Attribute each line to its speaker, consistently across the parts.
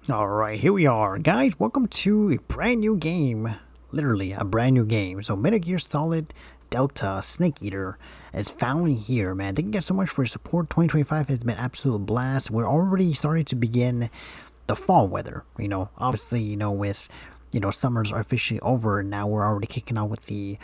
Speaker 1: Alright, here we are. Guys, welcome to a brand new game. Literally, a brand new game. So, Metal Gear Solid Delta Snake Eater is found here, man. Thank you guys so much for your support. 2025 has been an absolute blast. We're already starting to begin the fall weather. Obviously, with, summers are officially over. Now we're already kicking out with the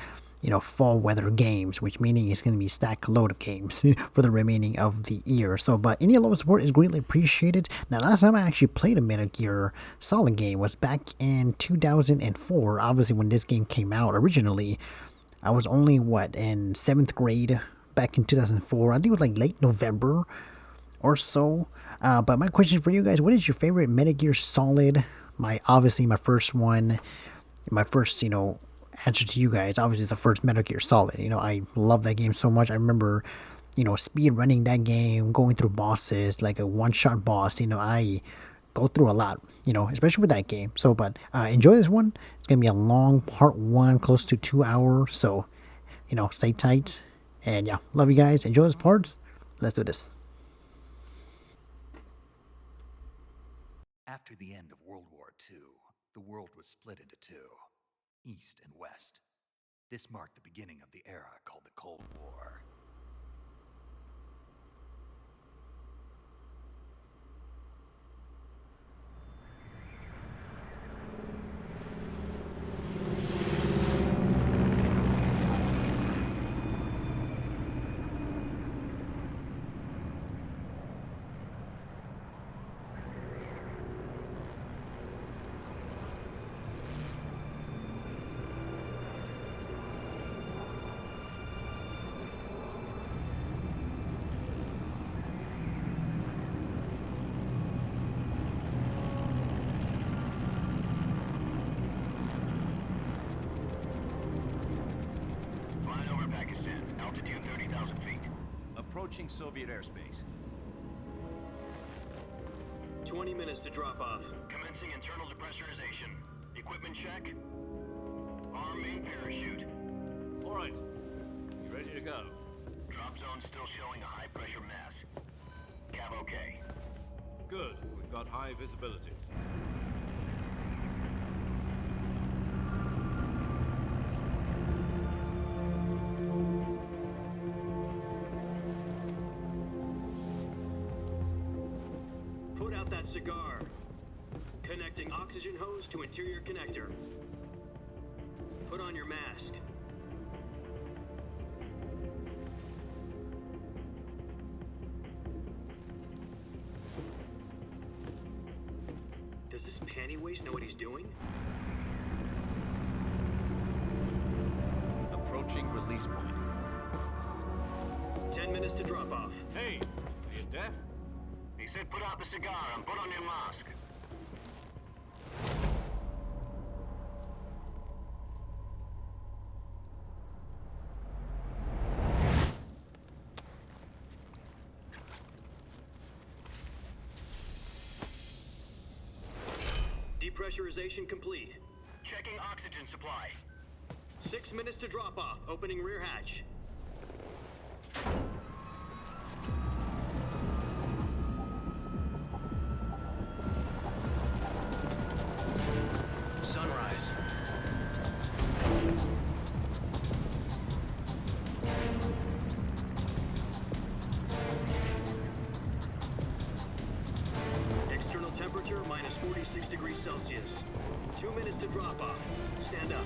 Speaker 1: fall weather games, which meaning it's going to be stack load of games for the remaining of the year. So, but any level of support is greatly appreciated. Now, last time I actually played a Metal Gear Solid game was back in 2004. Obviously, when this game came out originally, I was only, in 7th grade back in 2004. I think it was like late November or so. But my question for you guys, what is your favorite Metal Gear Solid? Obviously, my first one, my first, answer to you guys, obviously it's the first Metal Gear Solid. I love that game so much. I remember, speed running that game, going through bosses, like a one-shot boss. I go through a lot, especially with that game. So, but enjoy this one. It's going to be a long part 1, close to 2 hours. So, stay tight. And yeah, love you guys. Enjoy those parts. Let's do this.
Speaker 2: After the end of World War II, the world was split into two. East and West. This marked the beginning of the era called the Cold War.
Speaker 3: Altitude 30,000 feet.
Speaker 4: Approaching Soviet airspace.
Speaker 5: 20 minutes to drop off.
Speaker 3: Commencing internal depressurization. Equipment check. Arm main parachute.
Speaker 4: All right. You ready to go?
Speaker 3: Drop zone still showing a high pressure mass. Cav okay.
Speaker 4: Good. We've got high visibility.
Speaker 5: Put out that cigar. Connecting oxygen hose to interior connector. Put on your mask. Does this panty waste know what he's doing?
Speaker 4: Approaching release point.
Speaker 5: 10 minutes to drop off.
Speaker 4: Hey, are you deaf?
Speaker 3: He said put out the cigar and put on your mask.
Speaker 5: Depressurization complete.
Speaker 3: Checking oxygen supply.
Speaker 5: 6 minutes to drop off. Opening rear hatch.
Speaker 3: Sunrise.
Speaker 5: External temperature minus 46 degrees Celsius. 2 minutes to drop off. Stand up.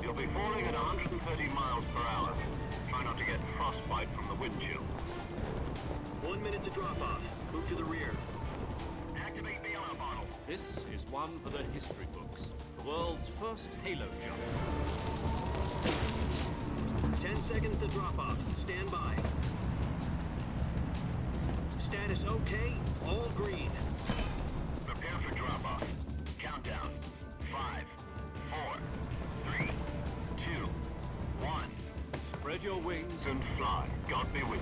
Speaker 3: You'll be falling at 130 miles per hour. Try not to get frostbite from the wind chill.
Speaker 5: 1 minute to drop off. Move to the rear.
Speaker 3: Activate the yellow bottle.
Speaker 4: This is one for the history books. The world's first halo jump.
Speaker 5: 10 seconds to drop off. Stand by. Status okay. All green.
Speaker 3: Prepare for drop-off. Countdown. 5, 4, 3, 2, 1.
Speaker 4: Spread your wings
Speaker 3: And fly. God be with you.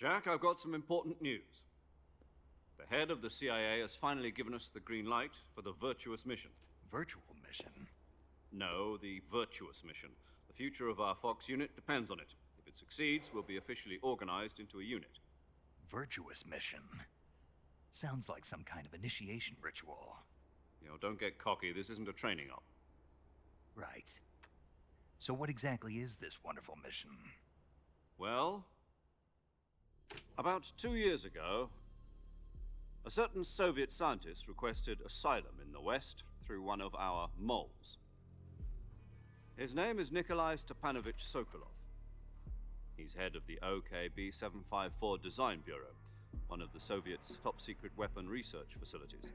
Speaker 4: Jack, I've got some important news. The head of the CIA has finally given us the green light for the virtuous mission.
Speaker 2: Virtual mission?
Speaker 4: No, the virtuous mission. The future of our Fox unit depends on it. If it succeeds, we'll be officially organized into a unit.
Speaker 2: Virtuous mission? Sounds like some kind of initiation ritual.
Speaker 4: You know, don't get cocky. This isn't a training op.
Speaker 2: Right. So what exactly is this wonderful mission?
Speaker 4: Well, about 2 years ago, a certain Soviet scientist requested asylum in the West through one of our moles. His name is Nikolai Stepanovich Sokolov. He's head of the OKB 754 Design Bureau, one of the Soviets' top-secret weapon research facilities,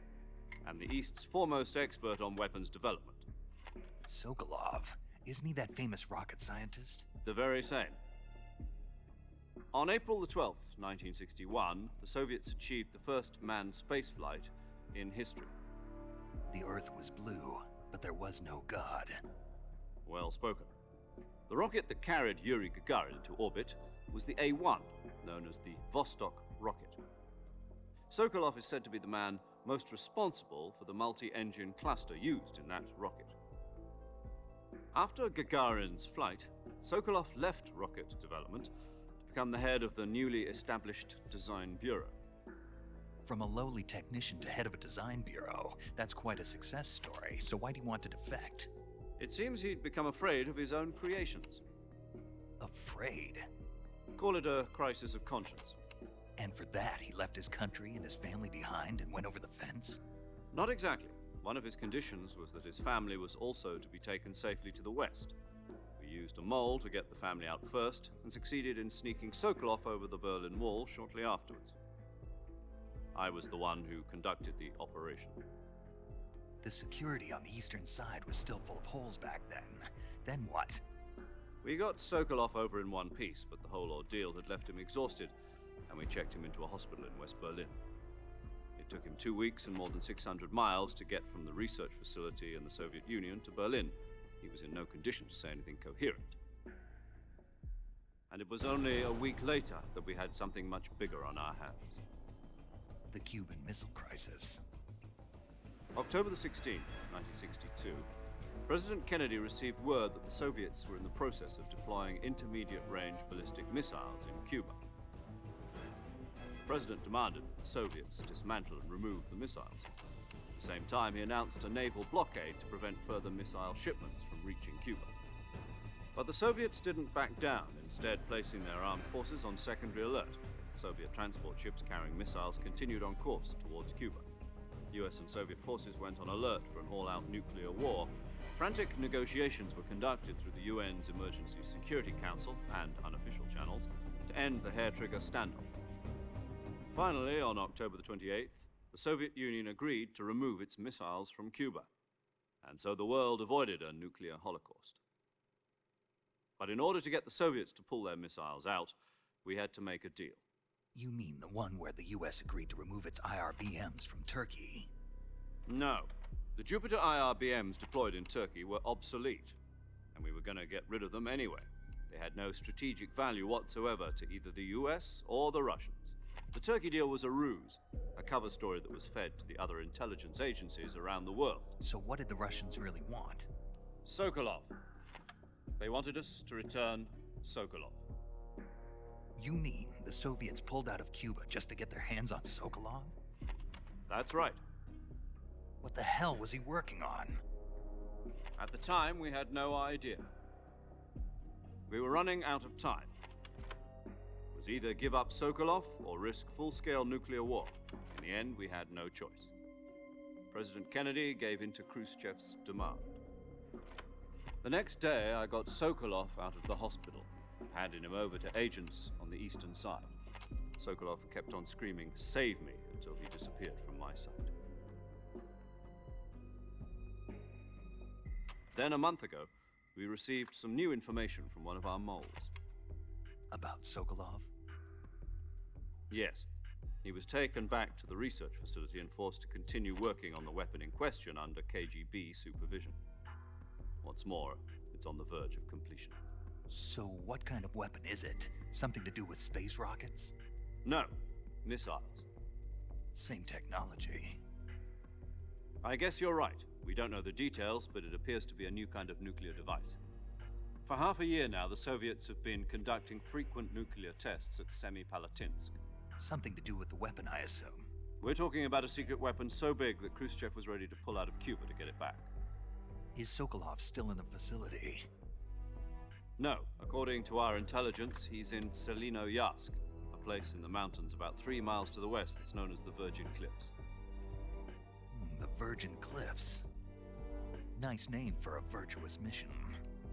Speaker 4: and the East's foremost expert on weapons development.
Speaker 2: Sokolov? Isn't he that famous rocket scientist?
Speaker 4: The very same. On April the 12th, 1961, the Soviets achieved the first manned spaceflight in history.
Speaker 2: The Earth was blue, but there was no God.
Speaker 4: Well spoken. The rocket that carried Yuri Gagarin to orbit was the A-1, known as the Vostok rocket. Sokolov is said to be the man most responsible for the multi-engine cluster used in that rocket. After Gagarin's flight, Sokolov left rocket development to become the head of the newly established Design Bureau.
Speaker 2: From a lowly technician to head of a design bureau, that's quite a success story, so why'd he want to defect?
Speaker 4: It seems he'd become afraid of his own creations.
Speaker 2: Afraid?
Speaker 4: Call it a crisis of conscience.
Speaker 2: And for that, he left his country and his family behind and went over the fence?
Speaker 4: Not exactly. One of his conditions was that his family was also to be taken safely to the West. We used a mole to get the family out first, and succeeded in sneaking Sokolov over the Berlin Wall shortly afterwards. I was the one who conducted the operation.
Speaker 2: The security on the eastern side was still full of holes back then. Then what?
Speaker 4: We got Sokolov over in one piece, but the whole ordeal had left him exhausted, and we checked him into a hospital in West Berlin. It took him 2 weeks and more than 600 miles to get from the research facility in the Soviet Union to Berlin. He was in no condition to say anything coherent. And it was only a week later that we had something much bigger on our hands.
Speaker 2: The Cuban Missile Crisis.
Speaker 4: October the 16th, 1962, President Kennedy received word that the Soviets were in the process of deploying intermediate-range ballistic missiles in Cuba. The President demanded that the Soviets dismantle and remove the missiles. At the same time, he announced a naval blockade to prevent further missile shipments from reaching Cuba. But the Soviets didn't back down, instead placing their armed forces on secondary alert. Soviet transport ships carrying missiles continued on course towards Cuba. US and Soviet forces went on alert for an all-out nuclear war. Frantic negotiations were conducted through the UN's Emergency Security Council and unofficial channels to end the hair-trigger standoff. Finally, on October the 28th, the Soviet Union agreed to remove its missiles from Cuba, and so the world avoided a nuclear holocaust. But in order to get the Soviets to pull their missiles out, we had to make a deal.
Speaker 2: You mean the one where the US agreed to remove its IRBMs from Turkey?
Speaker 4: No. The Jupiter IRBMs deployed in Turkey were obsolete, and we were going to get rid of them anyway. They had no strategic value whatsoever to either the US or the Russians. The Turkey deal was a ruse, a cover story that was fed to the other intelligence agencies around the world.
Speaker 2: So what did the Russians really want?
Speaker 4: Sokolov. They wanted us to return Sokolov.
Speaker 2: You mean the Soviets pulled out of Cuba just to get their hands on Sokolov?
Speaker 4: That's right.
Speaker 2: What the hell was he working on?
Speaker 4: At the time, we had no idea. We were running out of time. It was either give up Sokolov or risk full-scale nuclear war. In the end, we had no choice. President Kennedy gave in to Khrushchev's demand. The next day, I got Sokolov out of the hospital, handing him over to agents on the eastern side. Sokolov kept on screaming, "Save me," until he disappeared from my sight. Then, a month ago, we received some new information from one of our moles.
Speaker 2: About Sokolov?
Speaker 4: Yes. He was taken back to the research facility and forced to continue working on the weapon in question under KGB supervision. What's more, it's on the verge of completion.
Speaker 2: So what kind of weapon is it? Something to do with space rockets?
Speaker 4: No, missiles.
Speaker 2: Same technology.
Speaker 4: I guess you're right. We don't know the details, but it appears to be a new kind of nuclear device. For half a year now, the Soviets have been conducting frequent nuclear tests at Semipalatinsk.
Speaker 2: Something to do with the weapon, I assume.
Speaker 4: We're talking about a secret weapon so big that Khrushchev was ready to pull out of Cuba to get it back.
Speaker 2: Is Sokolov still in the facility?
Speaker 4: No, according to our intelligence, he's in Selino-Yarsk, a place in the mountains about 3 miles to the west that's known as the Virgin Cliffs.
Speaker 2: The Virgin Cliffs. Nice name for a virtuous mission.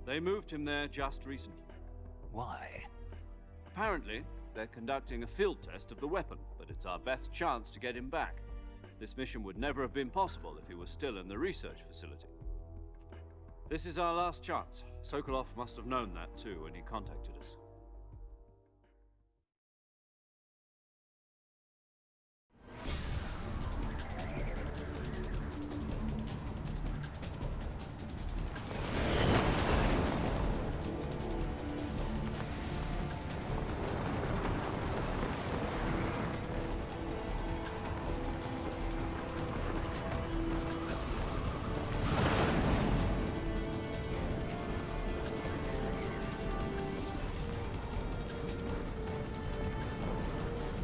Speaker 4: They moved him there just recently.
Speaker 2: Why?
Speaker 4: Apparently, they're conducting a field test of the weapon, but it's our best chance to get him back. This mission would never have been possible if he was still in the research facility. This is our last chance. Sokolov must have known that too when he contacted us.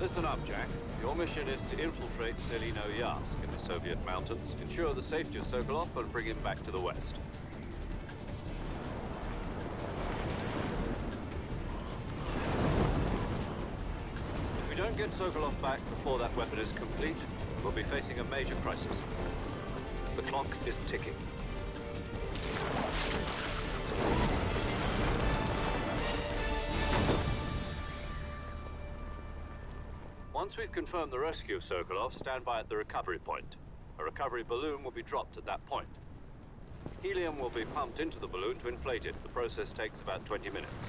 Speaker 4: Listen up, Jack. Your mission is to infiltrate Selino-Yarsk in the Soviet mountains, ensure the safety of Sokolov, and bring him back to the west. If we don't get Sokolov back before that weapon is complete, we'll be facing a major crisis. The clock is ticking. Once we've confirmed the rescue of Sokolov, stand by at the recovery point. A recovery balloon will be dropped at that point. Helium will be pumped into the balloon to inflate it. The process takes about 20 minutes.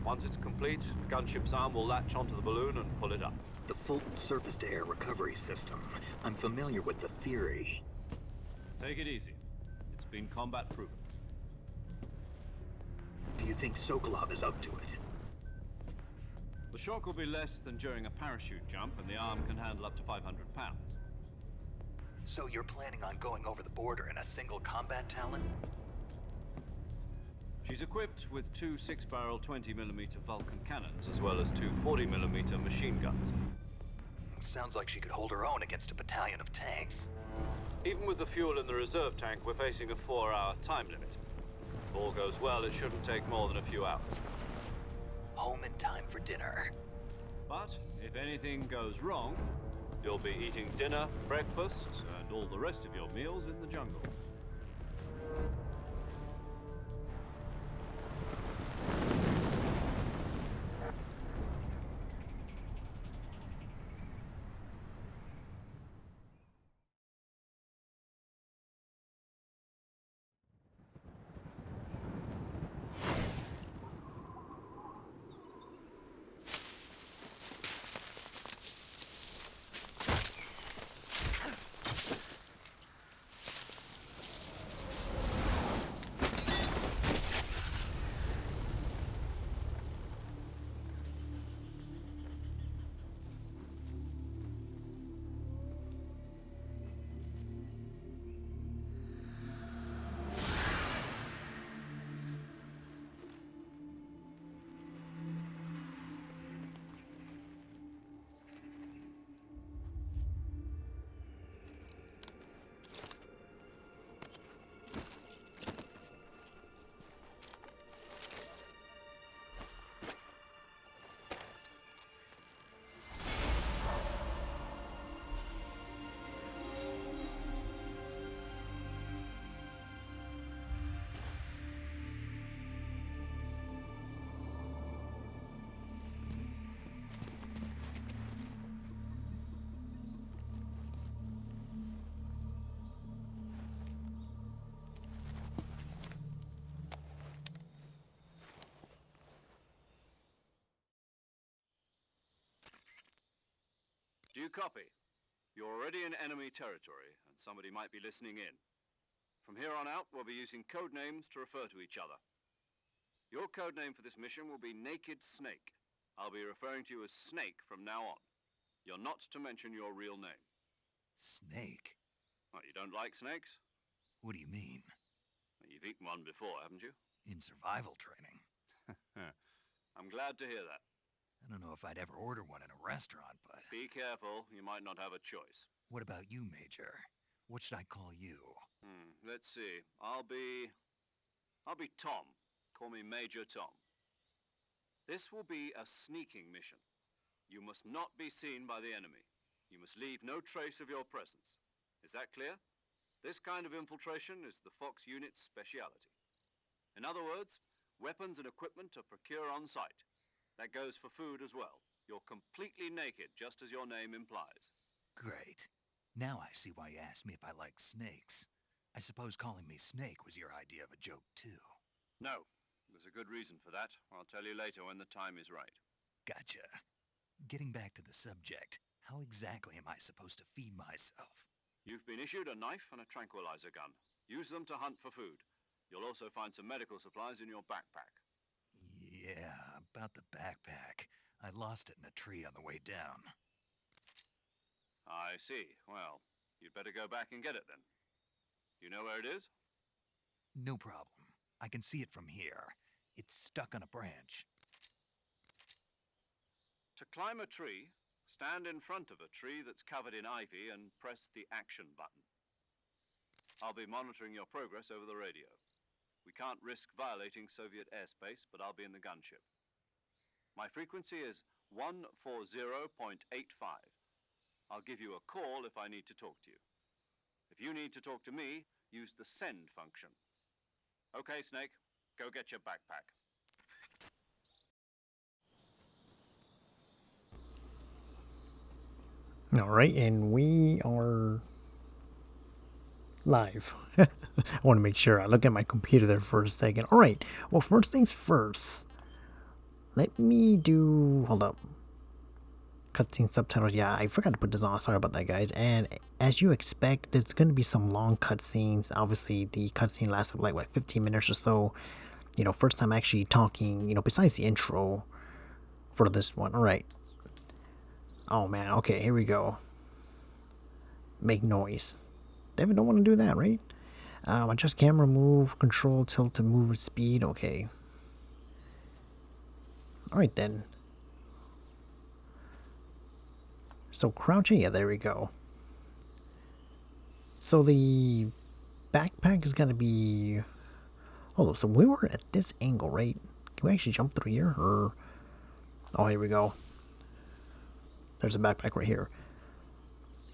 Speaker 4: Once it's complete, the gunship's arm will latch onto the balloon and pull it up.
Speaker 2: The Fulton surface-to-air recovery system. I'm familiar with the theory.
Speaker 4: Take it easy. It's been combat-proven.
Speaker 2: Do you think Sokolov is up to it?
Speaker 4: The shock will be less than during a parachute jump, and the arm can handle up to 500 pounds.
Speaker 2: So you're planning on going over the border in a single combat Talon?
Speaker 4: She's equipped with 2 6-barrel 20mm Vulcan cannons, as well as 2 40mm machine guns.
Speaker 2: Sounds like she could hold her own against a battalion of tanks.
Speaker 4: Even with the fuel in the reserve tank, we're facing a 4-hour time limit. If all goes well, it shouldn't take more than a few hours.
Speaker 2: Home in time for dinner.
Speaker 4: But if anything goes wrong, you'll be eating dinner, breakfast, and all the rest of your meals in the jungle. Do you copy? You're already in enemy territory, and somebody might be listening in. From here on out, we'll be using code names to refer to each other. Your code name for this mission will be Naked Snake. I'll be referring to you as Snake from now on. You're not to mention your real name.
Speaker 2: Snake?
Speaker 4: What, you don't like snakes?
Speaker 2: What do you mean?
Speaker 4: You've eaten one before, haven't you?
Speaker 2: In survival training?
Speaker 4: I'm glad to hear that.
Speaker 2: I don't know if I'd ever order one in a restaurant, but...
Speaker 4: Be careful, you might not have a choice.
Speaker 2: What about you, Major? What should I call you?
Speaker 4: Let's see. I'll be Tom. Call me Major Tom. This will be a sneaking mission. You must not be seen by the enemy. You must leave no trace of your presence. Is that clear? This kind of infiltration is the Fox unit's speciality. In other words, weapons and equipment are procured on site. That goes for food as well. You're completely naked, just as your name implies.
Speaker 2: Great. Now I see why you asked me if I like snakes. I suppose calling me Snake was your idea of a joke, too.
Speaker 4: No, there's a good reason for that. I'll tell you later when the time is right.
Speaker 2: Gotcha. Getting back to the subject, how exactly am I supposed to feed myself?
Speaker 4: You've been issued a knife and a tranquilizer gun. Use them to hunt for food. You'll also find some medical supplies in your backpack.
Speaker 2: Yeah, about the backpack. I lost it in a tree on the way down.
Speaker 4: I see. Well, you'd better go back and get it then. You know where it is?
Speaker 2: No problem. I can see it from here. It's stuck on a branch.
Speaker 4: To climb a tree, stand in front of a tree that's covered in ivy and press the action button. I'll be monitoring your progress over the radio. We can't risk violating Soviet airspace, but I'll be in the gunship. My frequency is 140.85. I'll give you a call if I need to talk to you. If you need to talk to me, use the send function. Okay, Snake, go get your backpack.
Speaker 1: All right, and we are live. I want to make sure I look at my computer there for a second. All right, well, first things first. Let me do, hold up. Cutscene subtitles. Yeah, I forgot to put this on. Sorry about that, guys. And as you expect, there's going to be some long cutscenes. Obviously, the cutscene lasted like, what, 15 minutes or so. You know, first time actually talking, you know, besides the intro for this one. All right. Oh, man. Okay, here we go. Make noise. David don't want to do that, right? Adjust camera move, control, tilt to move with speed. Okay. All right, then. So crouching, yeah, there we go. So the backpack is gonna be. Hold up, so we were at this angle, right? Can we actually jump through here, or? Oh, here we go. There's a backpack right here.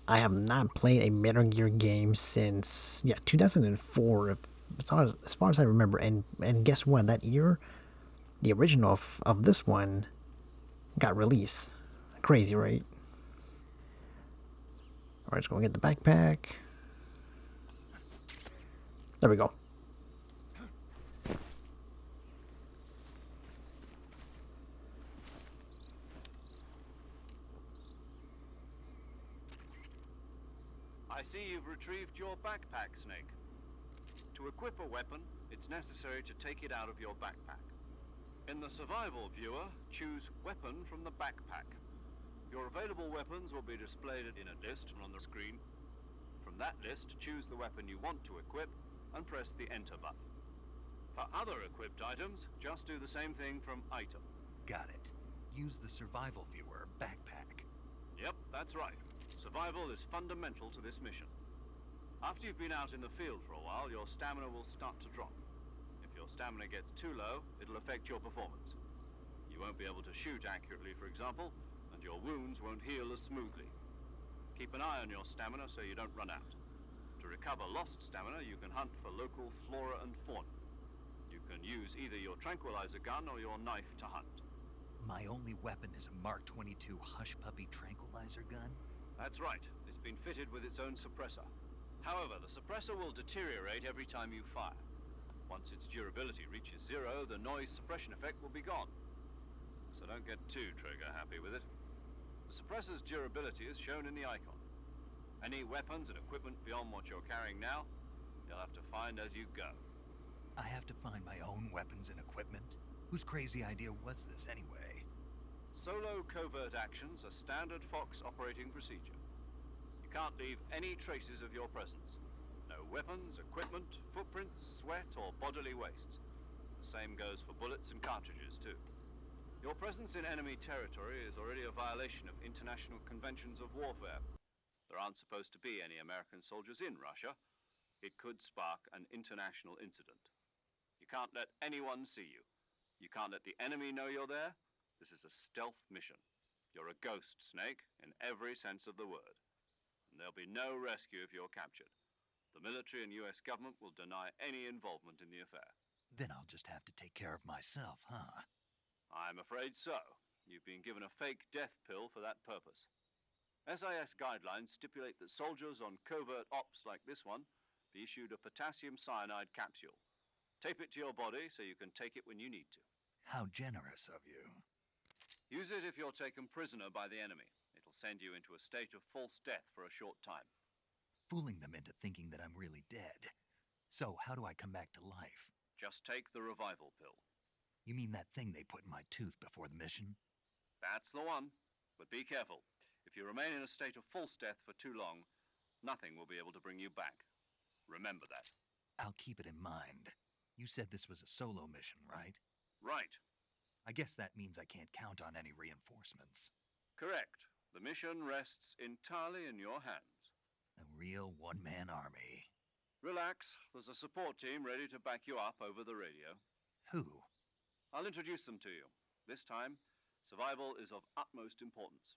Speaker 1: I have not played a Metal Gear game since 2004, as far as I remember. And guess what? That year, the original of this one got released. Crazy, right? Alright, let's go get the backpack. There we go.
Speaker 4: I see you've retrieved your backpack, Snake. To equip a weapon, it's necessary to take it out of your backpack. In the survival viewer, choose Weapon from the backpack. Your available weapons will be displayed in a list on the screen. From that list, choose the weapon you want to equip and press the Enter button. For other equipped items, just do the same thing from Item.
Speaker 2: Got it. Use the survival viewer backpack.
Speaker 4: Yep, that's right. Survival is fundamental to this mission. After you've been out in the field for a while, your stamina will start to drop. If your stamina gets too low, it'll affect your performance. You won't be able to shoot accurately, for example, and your wounds won't heal as smoothly. Keep an eye on your stamina so you don't run out. To recover lost stamina, you can hunt for local flora and fauna. You can use either your tranquilizer gun or your knife to hunt.
Speaker 2: My only weapon is a Mark 22 Hush Puppy tranquilizer gun?
Speaker 4: That's right. It's been fitted with its own suppressor. However, the suppressor will deteriorate every time you fire. Once its durability reaches 0, the noise suppression effect will be gone. So don't get too trigger-happy with it. The suppressor's durability is shown in the icon. Any weapons and equipment beyond what you're carrying now, you'll have to find as you go.
Speaker 2: I have to find my own weapons and equipment? Whose crazy idea was this anyway?
Speaker 4: Solo covert actions are standard Fox operating procedure. You can't leave any traces of your presence. No weapons, equipment, footprints, sweat, or bodily waste. The same goes for bullets and cartridges, too. Your presence in enemy territory is already a violation of international conventions of warfare. There aren't supposed to be any American soldiers in Russia. It could spark an international incident. You can't let anyone see you. You can't let the enemy know you're there. This is a stealth mission. You're a ghost, Snake, in every sense of the word. And there'll be no rescue if you're captured. The military and US government will deny any involvement in the affair.
Speaker 2: Then I'll just have to take care of myself, huh?
Speaker 4: I'm afraid so. You've been given a fake death pill for that purpose. SIS guidelines stipulate that soldiers on covert ops like this one be issued a potassium cyanide capsule. Tape it to your body so you can take it when you need to.
Speaker 2: How generous of you.
Speaker 4: Use it if you're taken prisoner by the enemy. It'll send you into a state of false death for a short time.
Speaker 2: Fooling them into thinking that I'm really dead. So, how do I come back to life?
Speaker 4: Just take the revival pill.
Speaker 2: You mean that thing they put in my tooth before the mission?
Speaker 4: That's the one. But be careful. If you remain in a state of false death for too long, nothing will be able to bring you back. Remember that.
Speaker 2: I'll keep it in mind. You said this was a solo mission, right?
Speaker 4: Right.
Speaker 2: I guess that means I can't count on any reinforcements.
Speaker 4: Correct. The mission rests entirely in your hands.
Speaker 2: A real one-man army.
Speaker 4: Relax. There's a support team ready to back you up over the radio.
Speaker 2: Who?
Speaker 4: I'll introduce them to you. This time, survival is of utmost importance.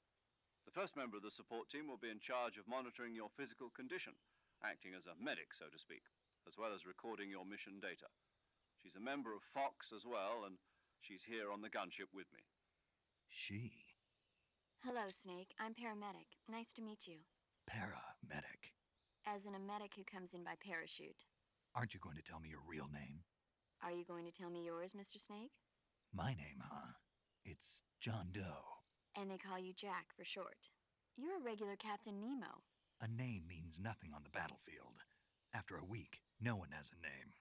Speaker 4: The first member of the support team will be in charge of monitoring your physical condition, acting as a medic, so to speak, as well as recording your mission data. She's a member of Fox as well, and she's here on the gunship with me.
Speaker 2: She?
Speaker 6: Hello, Snake. I'm paramedic. Nice to meet you.
Speaker 2: Paramedic.
Speaker 6: As in a medic who comes in by parachute.
Speaker 2: Aren't you going to tell me your real name?
Speaker 6: Are you going to tell me yours, Mr. Snake?
Speaker 2: My name, huh? It's John Doe.
Speaker 6: And they call you Jack for short. You're a regular Captain Nemo.
Speaker 2: A name means nothing on the battlefield. After a week, no one has a name.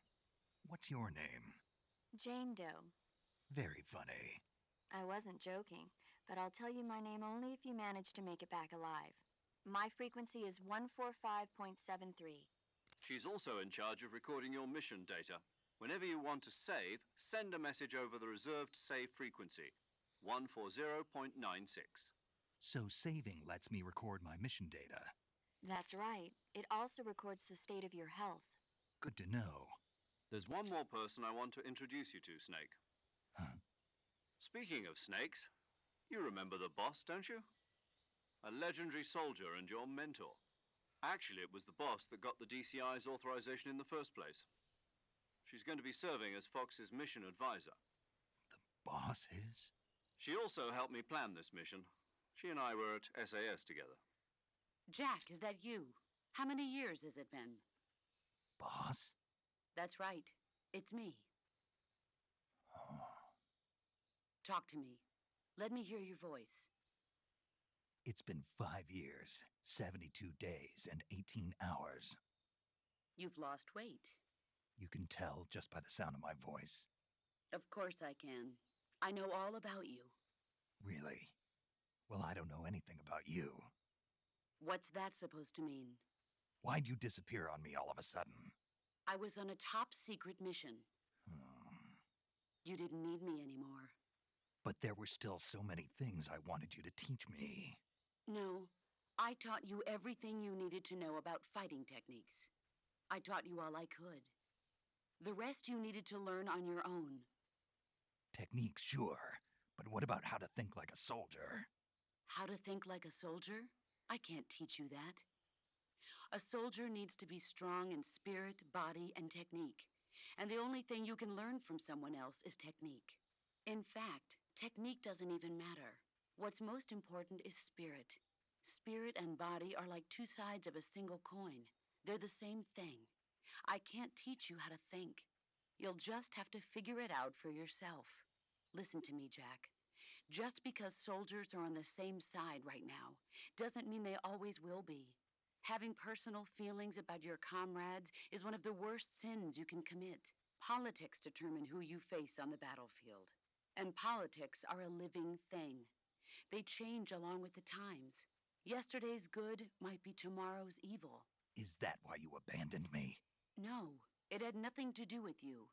Speaker 2: What's your name?
Speaker 6: Jane Doe.
Speaker 2: Very funny.
Speaker 6: I wasn't joking, but I'll tell you my name only if you manage to make it back alive. My frequency is 145.73.
Speaker 4: She's also in charge of recording your mission data. Whenever you want to save, send a message over the reserved save frequency, 140.96.
Speaker 2: So saving lets me record my mission data.
Speaker 6: That's right. It also records the state of your health.
Speaker 2: Good to know.
Speaker 4: There's one more person I want to introduce you to, Snake.
Speaker 2: Huh?
Speaker 4: Speaking of snakes, you remember the boss, don't you? A legendary soldier and your mentor. Actually, it was the boss that got the DCI's authorization in the first place. She's going to be serving as Fox's mission advisor.
Speaker 2: The boss is?
Speaker 4: She also helped me plan this mission. She and I were at SAS together.
Speaker 7: Jack, is that you? How many years has it been?
Speaker 2: Boss?
Speaker 7: That's right. It's me. Talk to me. Let me hear your voice.
Speaker 2: It's been 5 years, 72 days, and 18 hours.
Speaker 7: You've lost weight.
Speaker 2: You can tell just by the sound of my voice.
Speaker 7: Of course I can. I know all about you.
Speaker 2: Really? Well, I don't know anything about you.
Speaker 7: What's that supposed to mean?
Speaker 2: Why'd you disappear on me all of a sudden?
Speaker 7: I was on a top-secret mission. You didn't need me anymore.
Speaker 2: But there were still so many things I wanted you to teach me.
Speaker 7: No, I taught you everything you needed to know about fighting techniques. I taught you all I could. The rest you needed to learn on your own.
Speaker 2: Techniques, sure. But what about how to think like a soldier?
Speaker 7: How to think like a soldier? I can't teach you that. A soldier needs to be strong in spirit, body, and technique. And the only thing you can learn from someone else is technique. In fact, technique doesn't even matter. What's most important is spirit. Spirit and body are like two sides of a single coin. They're the same thing. I can't teach you how to think. You'll just have to figure it out for yourself. Listen to me, Jack. Just because soldiers are on the same side right now doesn't mean they always will be. Having personal feelings about your comrades is one of the worst sins you can commit. Politics determine who you face on the battlefield. And politics are a living thing. They change along with the times. Yesterday's good might be tomorrow's evil.
Speaker 2: Is that why you abandoned me?
Speaker 7: No, it had nothing to do with you.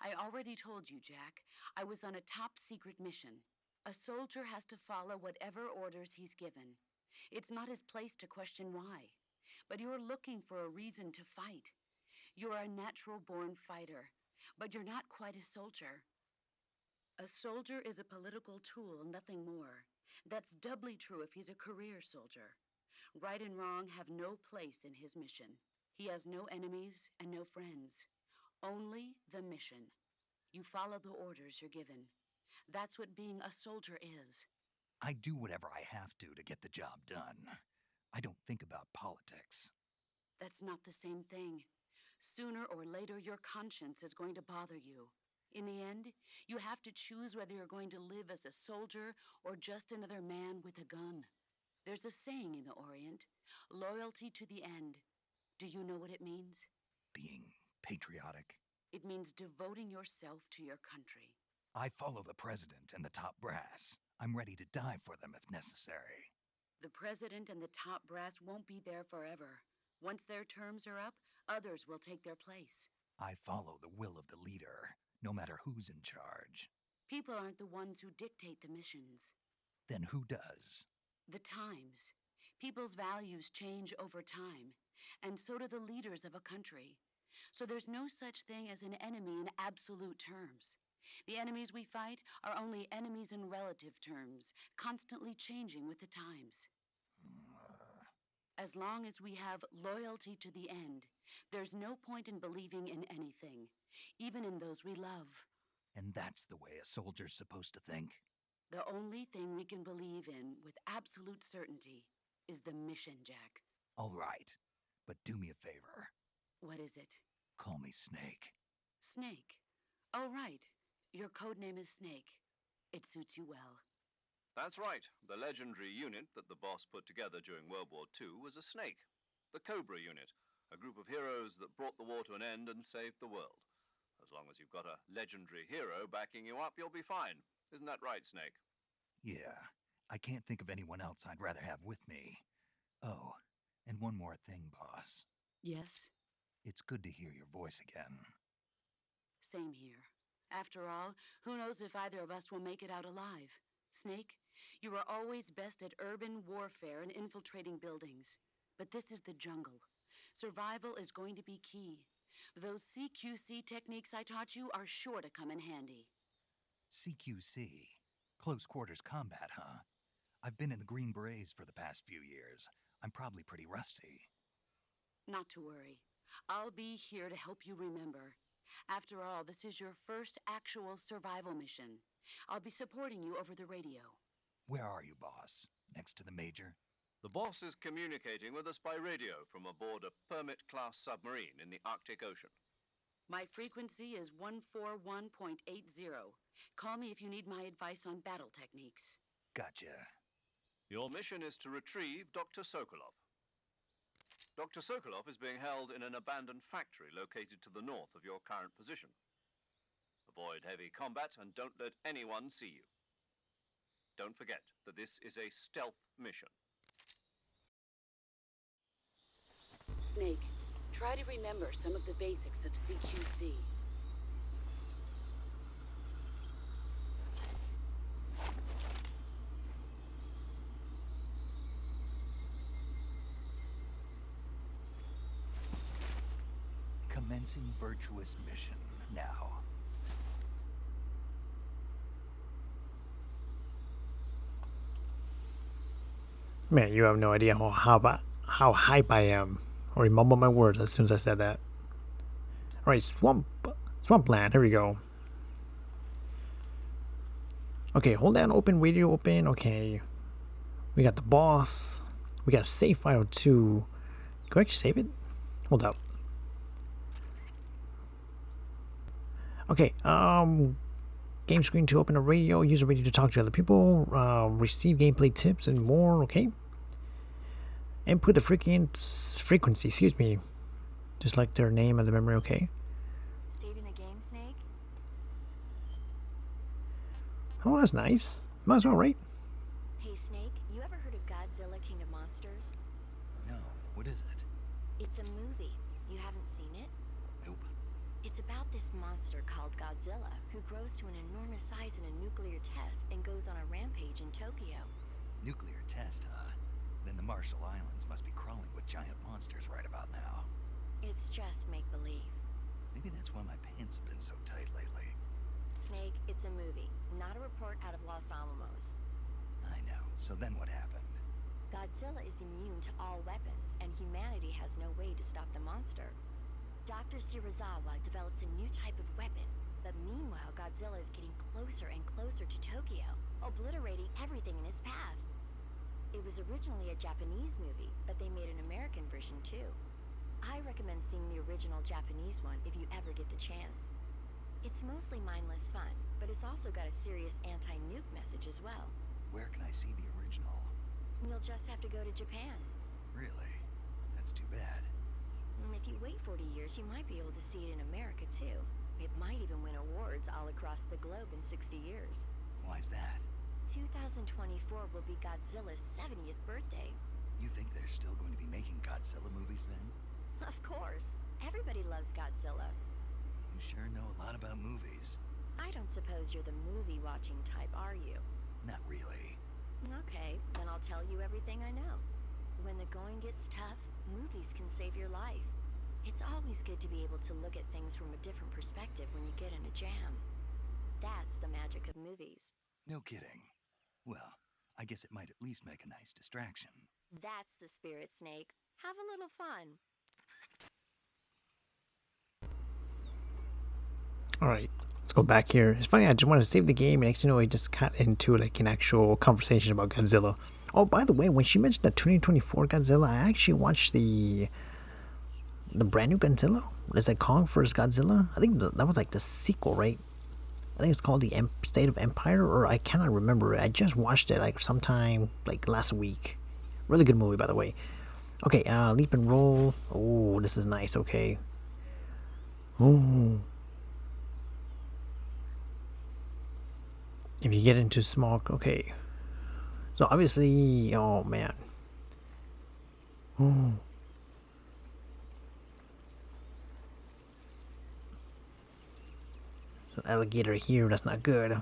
Speaker 7: I already told you, Jack. I was on a top-secret mission. A soldier has to follow whatever orders he's given. It's not his place to question why. But you're looking for a reason to fight. You're a natural-born fighter, but you're not quite a soldier. A soldier is a political tool, nothing more. That's doubly true if he's a career soldier. Right and wrong have no place in his mission. He has no enemies and no friends. Only the mission. You follow the orders you're given. That's what being a soldier is.
Speaker 2: I do whatever I have to get the job done. I don't think about politics.
Speaker 7: That's not the same thing. Sooner or later, your conscience is going to bother you. In the end, you have to choose whether you're going to live as a soldier or just another man with a gun. There's a saying in the Orient, loyalty to the end. Do you know what it means?
Speaker 2: Being patriotic.
Speaker 7: It means devoting yourself to your country.
Speaker 2: I follow the president and the top brass. I'm ready to die for them if necessary.
Speaker 7: The president and the top brass won't be there forever. Once their terms are up, others will take their place.
Speaker 2: I follow the will of the leader, no matter who's in charge.
Speaker 7: People aren't the ones who dictate the missions.
Speaker 2: Then who does?
Speaker 7: The times. People's values change over time, and so do the leaders of a country. So there's no such thing as an enemy in absolute terms. The enemies we fight are only enemies in relative terms, constantly changing with the times. As long as we have loyalty to the end, there's no point in believing in anything, even in those we love.
Speaker 2: And that's the way a soldier's supposed to think?
Speaker 7: The only thing we can believe in with absolute certainty is the mission, Jack.
Speaker 2: All right, but do me a favor.
Speaker 7: What is it?
Speaker 2: Call me Snake.
Speaker 7: Snake. Oh, right. Your code name is Snake. It suits you well.
Speaker 4: That's right. The legendary unit that the boss put together during World War II was a snake. The Cobra unit, a group of heroes that brought the war to an end and saved the world. As long as you've got a legendary hero backing you up, you'll be fine. Isn't that right, Snake?
Speaker 2: Yeah, I can't think of anyone else I'd rather have with me. Oh, and one more thing, boss.
Speaker 7: Yes?
Speaker 2: It's good to hear your voice again.
Speaker 7: Same here. After all, who knows if either of us will make it out alive? Snake, you are always best at urban warfare and infiltrating buildings. But this is the jungle. Survival is going to be key. Those CQC techniques I taught you are sure to come in handy.
Speaker 2: CQC? Close quarters combat, huh? I've been in the Green Berets for the past few years. I'm probably pretty rusty.
Speaker 7: Not to worry. I'll be here to help you remember. After all, this is your first actual survival mission. I'll be supporting you over the radio.
Speaker 2: Where are you, boss? Next to the Major?
Speaker 4: The boss is communicating with us by radio from aboard a Permit-class submarine in the Arctic Ocean.
Speaker 7: My frequency is 141.80. Call me if you need my advice on battle techniques.
Speaker 2: Gotcha.
Speaker 4: Your mission is to retrieve Dr. Sokolov. Dr. Sokolov is being held in an abandoned factory located to the north of your current position. Avoid heavy combat and don't let anyone see you. Don't forget that this is a stealth mission.
Speaker 7: Snake, try to remember some of the basics of CQC.
Speaker 2: Commencing virtuous mission now.
Speaker 1: Man, you have no idea how hype I am. I already mumbled my words as soon as I said that. Alright, Swampland, here we go. Okay, hold down open, radio open, okay. We got the boss. We got a save file too. Can we actually save it? Hold up. Okay, game screen to open a radio, use a radio to talk to other people, receive gameplay tips and more, okay. Input the frequency, excuse me. Just like their name and the memory, okay.
Speaker 6: Saving the game, Snake?
Speaker 1: Oh, that's nice. Might as well, right?
Speaker 6: Hey Snake, you ever heard of Godzilla King of Monsters?
Speaker 2: No, what is it?
Speaker 6: It's a movie. You haven't seen it?
Speaker 2: Nope.
Speaker 6: It's about this monster called Godzilla, who grows to an enormous size in a nuclear test and goes on a rampage in Tokyo.
Speaker 2: Nuclear test, huh? Then the Marshall Islands must be crawling with giant monsters right about now.
Speaker 6: It's just make-believe.
Speaker 2: Maybe that's why my pants have been so tight lately.
Speaker 6: Snake, it's a movie, not a report out of Los Alamos.
Speaker 2: I know. So then what happened?
Speaker 6: Godzilla is immune to all weapons, and humanity has no way to stop the monster. Dr. Shirazawa develops a new type of weapon, but meanwhile Godzilla is getting closer and closer to Tokyo, obliterating everything in his path. It was originally a Japanese movie, but they made an American version too. I recommend seeing the original Japanese one if you ever get the chance. It's mostly mindless fun, but it's also got a serious anti-nuke message as well.
Speaker 2: Where can I see the original?
Speaker 6: You'll just have to go to Japan.
Speaker 2: Really? That's too bad.
Speaker 6: And if you wait 40 years, you might be able to see it in America too. It might even win awards all across the globe in 60 years.
Speaker 2: Why's that?
Speaker 6: 2024 will be Godzilla's 70th birthday.
Speaker 2: You think they're still going to be making Godzilla movies then?
Speaker 6: Of course. Everybody loves Godzilla.
Speaker 2: You sure know a lot about movies.
Speaker 6: I don't suppose you're the movie-watching type, are you?
Speaker 2: Not really.
Speaker 6: Okay, then I'll tell you everything I know. When the going gets tough, movies can save your life. It's always good to be able to look at things from a different perspective when you get in a jam. That's the magic of movies.
Speaker 2: No kidding. Well, I guess it might at least make a nice distraction.
Speaker 6: That's the spirit, Snake. Have a little fun.
Speaker 1: Alright, let's go back here. It's funny, I just wanted to save the game, and next thing you know, I just got into like an actual conversation about Godzilla. Oh, by the way, when she mentioned the 2024 Godzilla, I actually watched the brand new Godzilla. What is it, Kong vs. Godzilla? I think that was like the sequel, right? I think it's called the State of Empire, or I cannot remember. I just watched it like sometime like last week. Really good movie, by the way. Okay, leap and roll. Oh, this is nice. Okay. Oh. If you get into small, okay. So obviously, oh man. Oh. There's an alligator here, that's not good.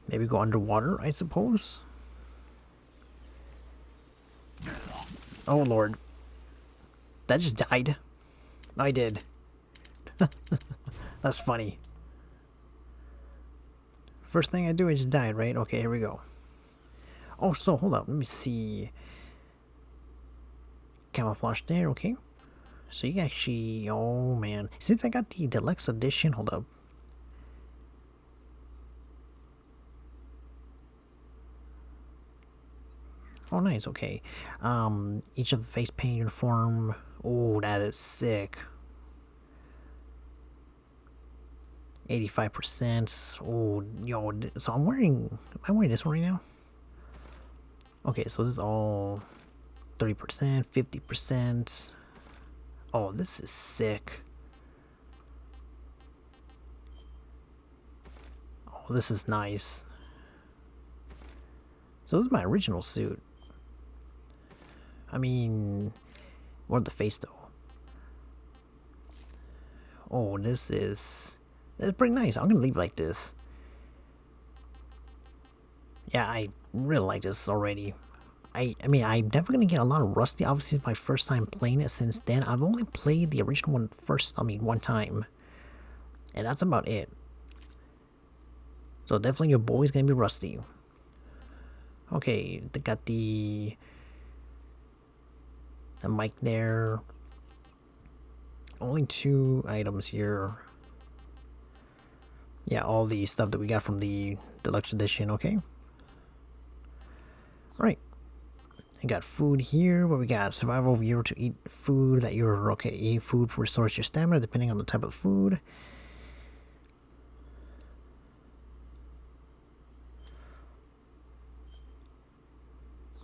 Speaker 1: Maybe go underwater, I suppose. Oh lord. That just died. I did. That's funny. First thing I do, I just died, right? Okay, here we go. Oh, so hold up. Let me see. Camouflage there, okay. So you can actually, oh man. Since I got the deluxe edition, hold up. Oh, nice, okay. Each of the face paint uniform. Oh, that is sick. 85%. Oh, yo, so am I wearing this one right now? Okay, so this is all 30%, 50%. Oh, this is sick. Oh, this is nice. So this is my original suit. I mean, what the face though? Oh, that's pretty nice. I'm gonna leave it like this. Yeah, I really like this already. I mean, I'm never gonna get a lot of Rusty. Obviously, it's my first time playing it since then. I've only played the original one one time. And that's about it. So definitely your boy's gonna be rusty. Okay, they got the mic there. Only 2 items here. Yeah, all the stuff that we got from the deluxe edition, okay? Right. I got food here. What we got? Survival of year to eat food that you're okay. Eating food restores your stamina depending on the type of food.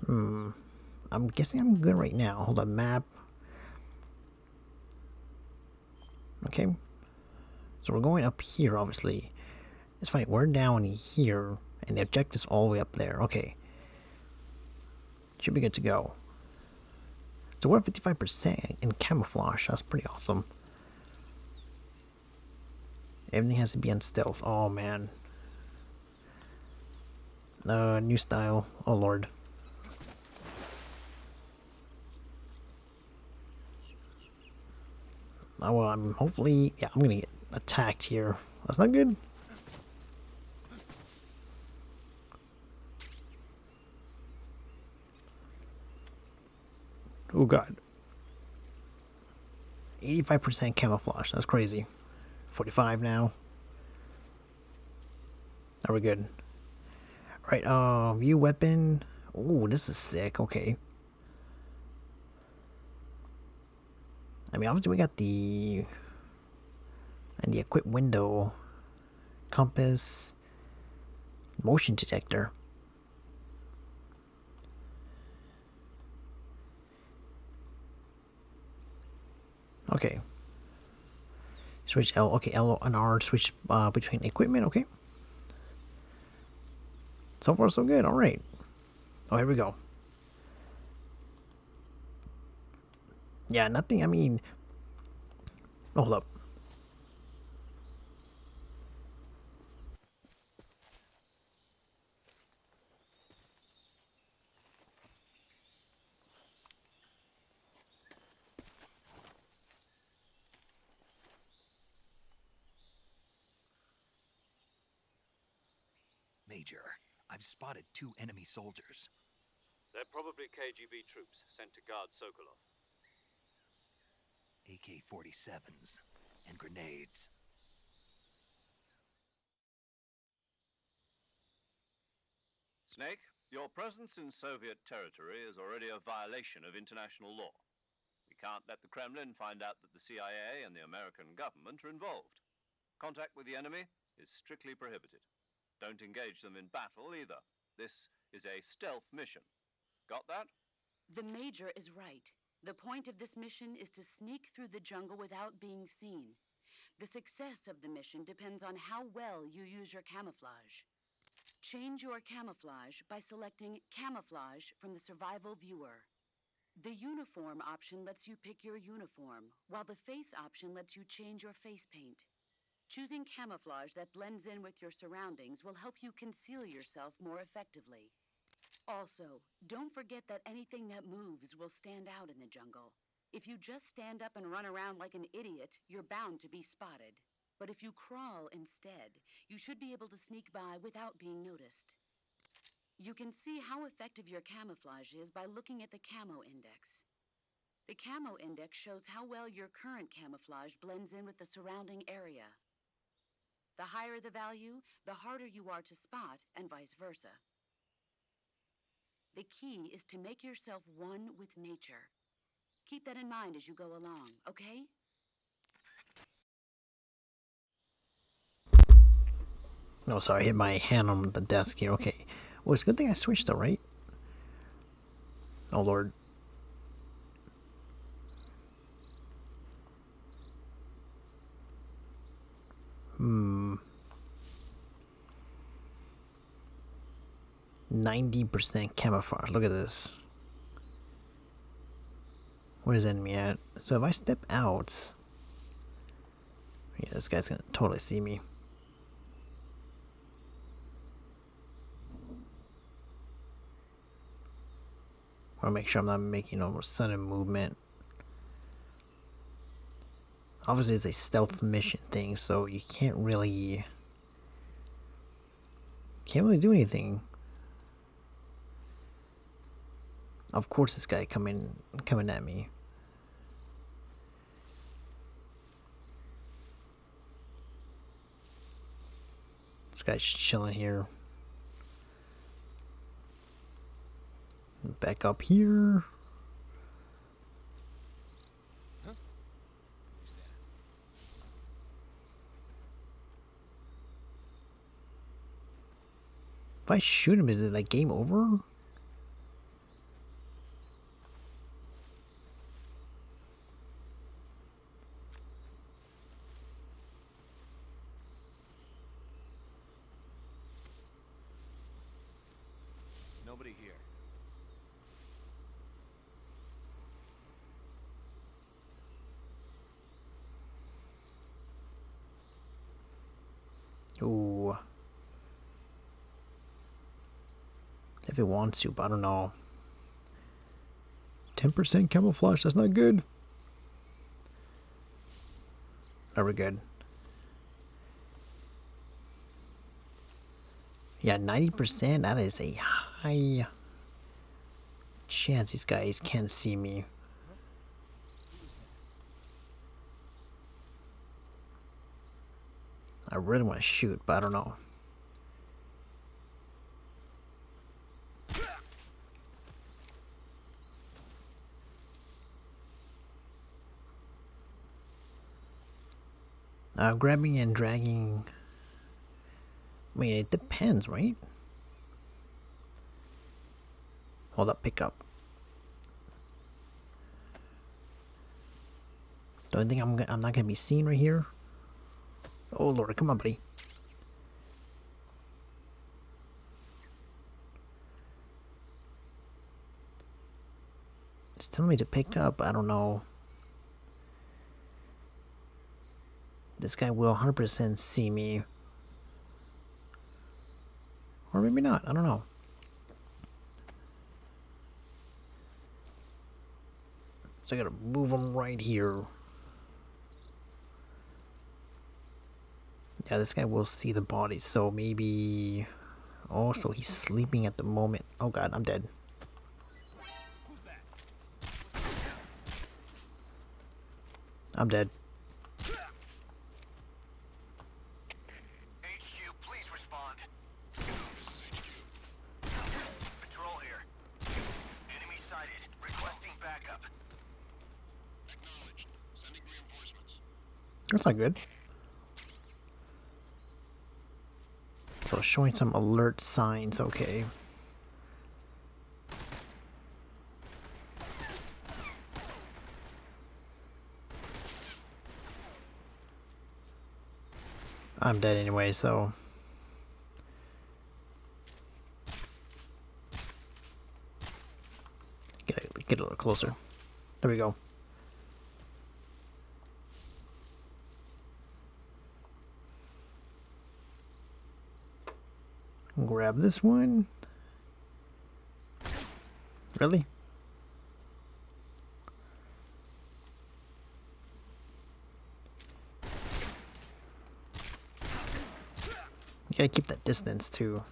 Speaker 1: I'm guessing I'm good right now. Hold on, map. Okay. So we're going up here, obviously. It's funny, we're down here. And the objective's all the way up there. Okay. Should be good to go. So we're at 55% in camouflage. That's pretty awesome. Everything has to be on stealth. Oh man. New style. Oh lord. Oh, well, I'm hopefully, yeah, I'm gonna get attacked here. That's not good. Oh god. 85% camouflage. That's crazy. 45 now. Are we good? Alright, view weapon. Oh, this is sick. Okay. I mean, obviously we got the... and the equip window. Compass. Motion detector. Okay. Switch L. Okay, L and R. Switch between equipment. Okay. So far, so good. All right. Oh, here we go. Yeah, nothing. I mean, oh, hold up.
Speaker 2: Major, I've spotted 2 enemy soldiers.
Speaker 4: They're probably KGB troops sent to guard Sokolov.
Speaker 2: AK-47s and grenades.
Speaker 4: Snake, your presence in Soviet territory is already a violation of international law. We can't let the Kremlin find out that the CIA and the American government are involved. Contact with the enemy is strictly prohibited. Don't engage them in battle either. This is a stealth mission. Got that?
Speaker 7: The Major is right. The point of this mission is to sneak through the jungle without being seen. The success of the mission depends on how well you use your camouflage. Change your camouflage by selecting Camouflage from the Survival Viewer. The Uniform option lets you pick your uniform, while the Face option lets you change your face paint. Choosing camouflage that blends in with your surroundings will help you conceal yourself more effectively. Also, don't forget that anything that moves will stand out in the jungle. If you just stand up and run around like an idiot, you're bound to be spotted. But if you crawl instead, you should be able to sneak by without being noticed. You can see how effective your camouflage is by looking at the Camo Index. The Camo Index shows how well your current camouflage blends in with the surrounding area. The higher the value, the harder you are to spot, and vice versa. The key is to make yourself one with nature. Keep that in mind as you go along, okay?
Speaker 1: Oh, sorry, I hit my hand on the desk here. Okay. Well, it's a good thing I switched though, right? Oh, Lord. Hmm. 90% camouflage. Look at this. Where's the enemy at? So if I step out... yeah, this guy's gonna totally see me. I wanna make sure I'm not making no sudden movement. Obviously it's a stealth mission thing, so you can't really do anything. Of course this guy coming at me. This guy's chilling here. Back up here. If I shoot him, is it like game over? if it wants to, but I don't know. 10% camouflage, that's not good. Are we good? Yeah, 90%, that is a high chance these guys can't see me. I really want to shoot, but I don't know. Grabbing and dragging. I mean, it depends, right? Hold up, pick up. Don't think I'm not gonna be seen right here. Oh Lord, come on, buddy. It's telling me to pick up. I don't know. This guy will 100% see me. Or maybe not. I don't know. So I gotta move him right here. Yeah, this guy will see the body. So maybe... Oh, so he's sleeping at the moment. Oh God, I'm dead. I'm dead.
Speaker 3: HQ, please respond. This is HQ. Patrol here. Enemy sighted. Requesting backup. Acknowledged. Sending reinforcements.
Speaker 1: That's not good. So showing some alert signs, okay. I'm dead anyway, so... Get a little closer. There we go. Grab this one. Really? You gotta keep that distance too.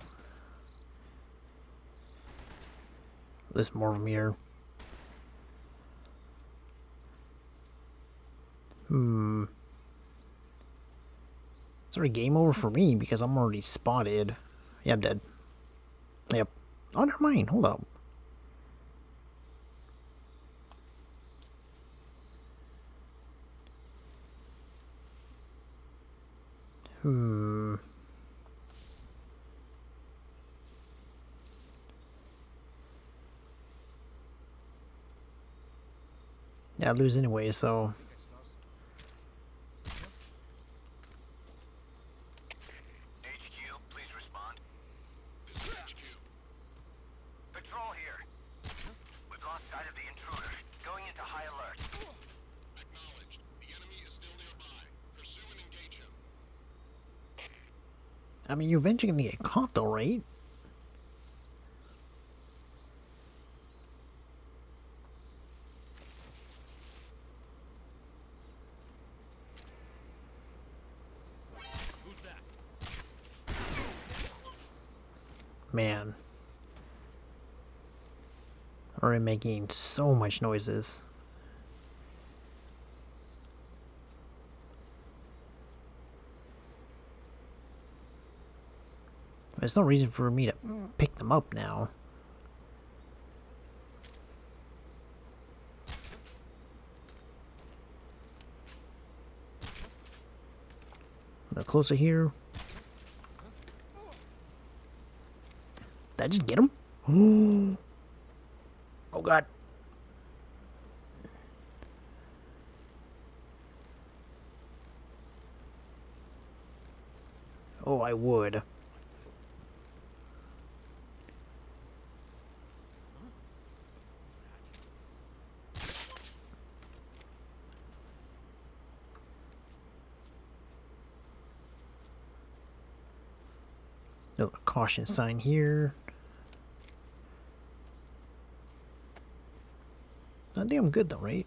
Speaker 1: There's more of them here. It's already game over for me because I'm already spotted. Yeah, I'm dead. Yep. Oh, never mind. Hold up. Yeah, I lose anyway, so...
Speaker 3: HQ, please respond. This is HQ. Patrol here. We've lost sight of the intruder. Going into high alert. Acknowledged. The enemy is still nearby. Pursue and engage him.
Speaker 1: I mean, you're eventually gonna get caught though, right? Man. I'm already making so much noises. There's no reason for me to pick them up now. A little closer here. Did I just get him? Oh God. Oh, I would. Little caution sign here. I think I'm good though, right?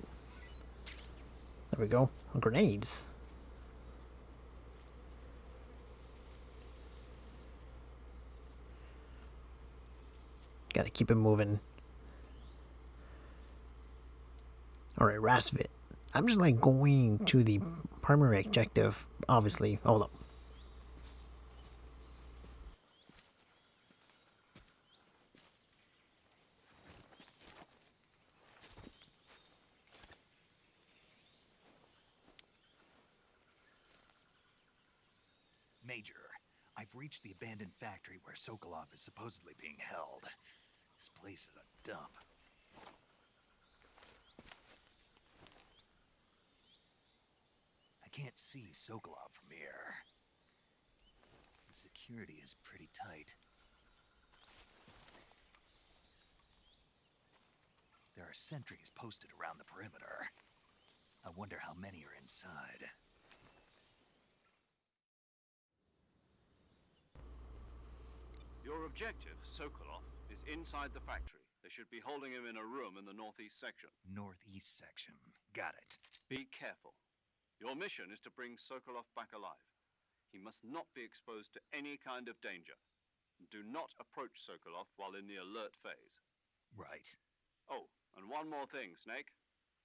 Speaker 1: There we go. Grenades. Gotta keep it moving. Alright, Rasvit. I'm just like going to the primary objective, obviously. Hold up.
Speaker 2: Major, I've reached the abandoned factory where Sokolov is supposedly being held. This place is a dump. I can't see Sokolov from here. The security is pretty tight. There are sentries posted around the perimeter. I wonder how many are inside.
Speaker 4: Your objective, Sokolov, is inside the factory. They should be holding him in a room in the northeast section.
Speaker 2: Northeast section. Got it.
Speaker 4: Be careful. Your mission is to bring Sokolov back alive. He must not be exposed to any kind of danger. Do not approach Sokolov while in the alert phase.
Speaker 2: Right.
Speaker 4: Oh, and one more thing, Snake.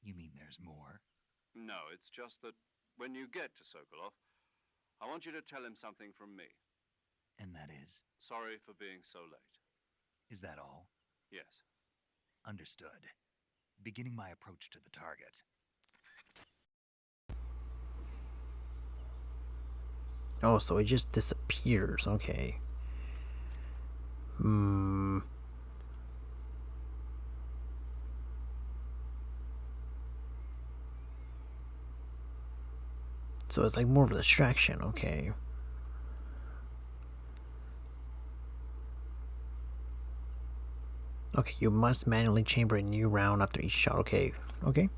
Speaker 2: You mean there's more?
Speaker 4: No, it's just that when you get to Sokolov, I want you to tell him something from me.
Speaker 2: And that is?
Speaker 4: Sorry for being so late.
Speaker 2: Is that all?
Speaker 4: Yes.
Speaker 2: Understood. Beginning my approach to the target.
Speaker 1: Oh, so it just disappears. Okay. So it's like more of a distraction. Okay. Okay, you must manually chamber a new round after each shot. Okay. Okay.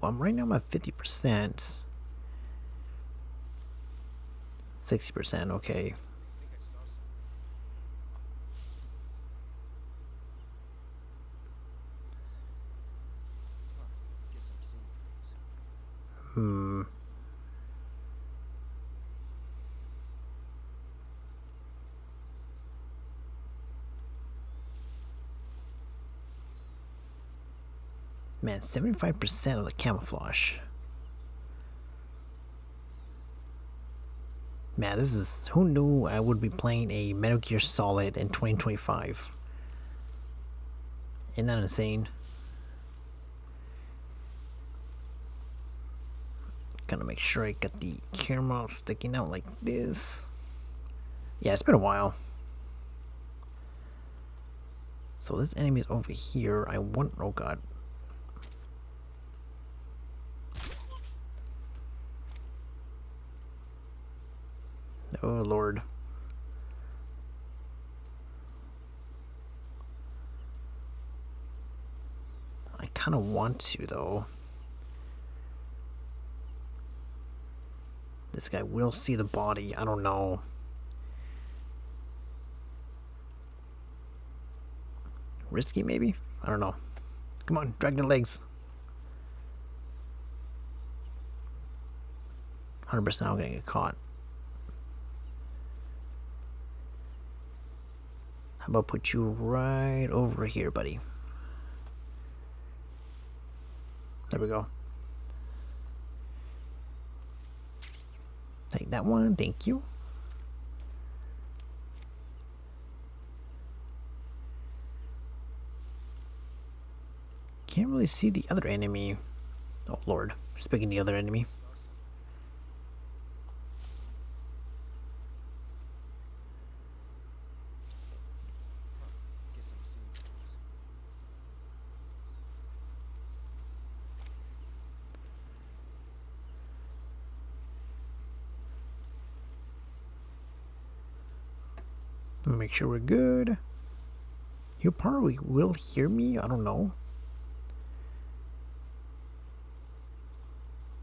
Speaker 1: Well, right now I'm at 50%. 60%, okay. Man, 75% of the camouflage. Man, this is... Who knew I would be playing a Metal Gear Solid in 2025? Isn't that insane? Gotta make sure I got the camera sticking out like this. Yeah, it's been a while. So this enemy is over here. I want... Oh god. Oh lord. I kind of want to though. This guy will see the body. I don't know. Risky maybe? I don't know. Come on, drag the legs. 100% I'm gonna get caught. How about put you right over here, buddy? There we go. Take that one, thank you. Can't really see the other enemy. Oh lord, speaking of the other enemy. Make sure we're good. You probably will hear me, I don't know.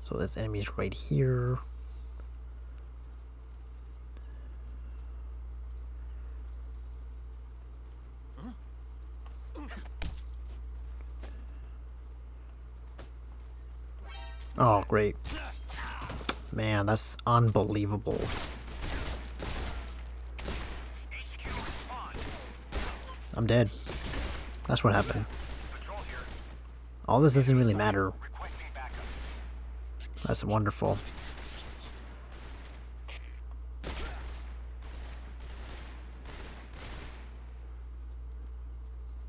Speaker 1: So this enemy is right here. Oh, great. Man, that's unbelievable. I'm dead. That's what happened. All this doesn't really matter. That's wonderful.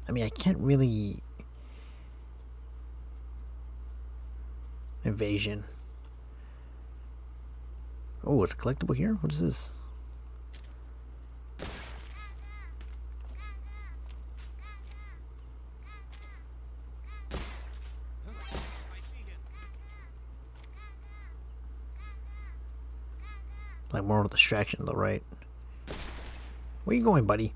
Speaker 1: I mean, I can't really... Invasion. Oh, it's collectible here? What is this? Like more of a distraction though, right? Where you going, buddy?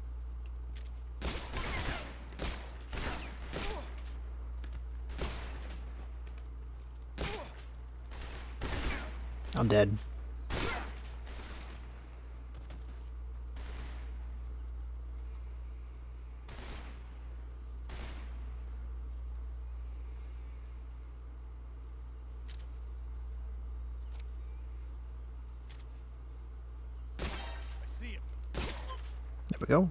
Speaker 1: I'm dead. There we go.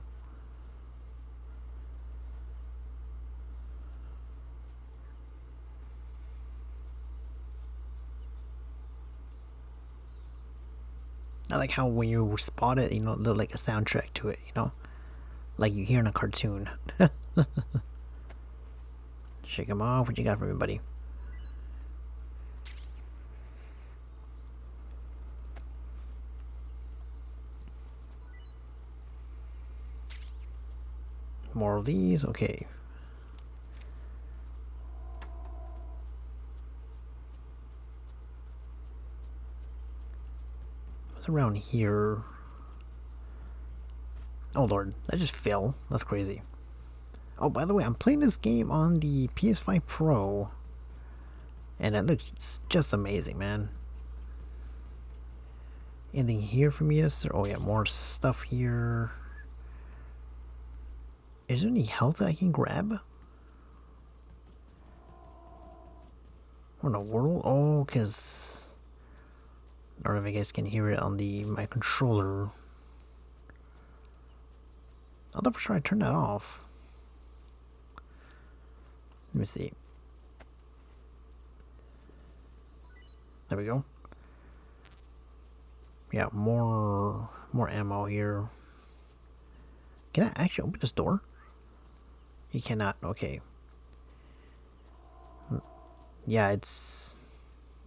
Speaker 1: I like how when you spot it, you know, there's like a soundtrack to it, you know? Like you hear in a cartoon. Shake him off. What you got for me, buddy? More of these. Okay. What's around here? Oh lord, that just fell. That's crazy. Oh, by the way, I'm playing this game on the PS5 Pro. And it looks just amazing, man. Anything here for me? Oh yeah, more stuff here. Is there any health that I can grab? What in the world? Oh, because... I don't know if you guys can hear it on my controller. I thought for sure I turned that off. Let me see. There we go. Yeah, more ammo here. Can I actually open this door? You cannot. Okay. Yeah, it's...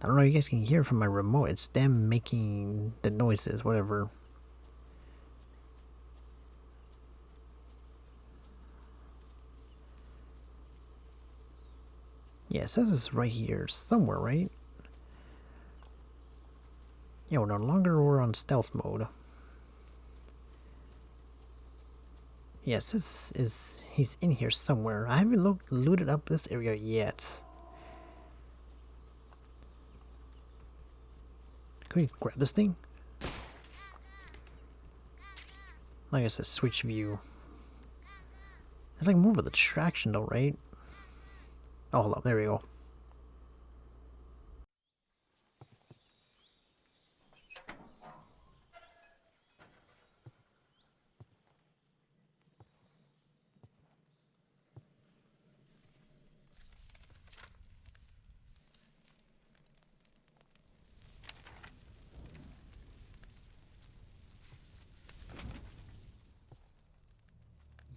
Speaker 1: I don't know if you guys can hear from my remote. It's them making the noises, whatever. Yeah, it says it's right here somewhere, right? Yeah, we're no longer on stealth mode. Yes, this is... he's in here somewhere. I haven't looted up this area yet. Can we grab this thing? Like I said, switch view. It's like more of a distraction though, right? Oh, hold up. There we go.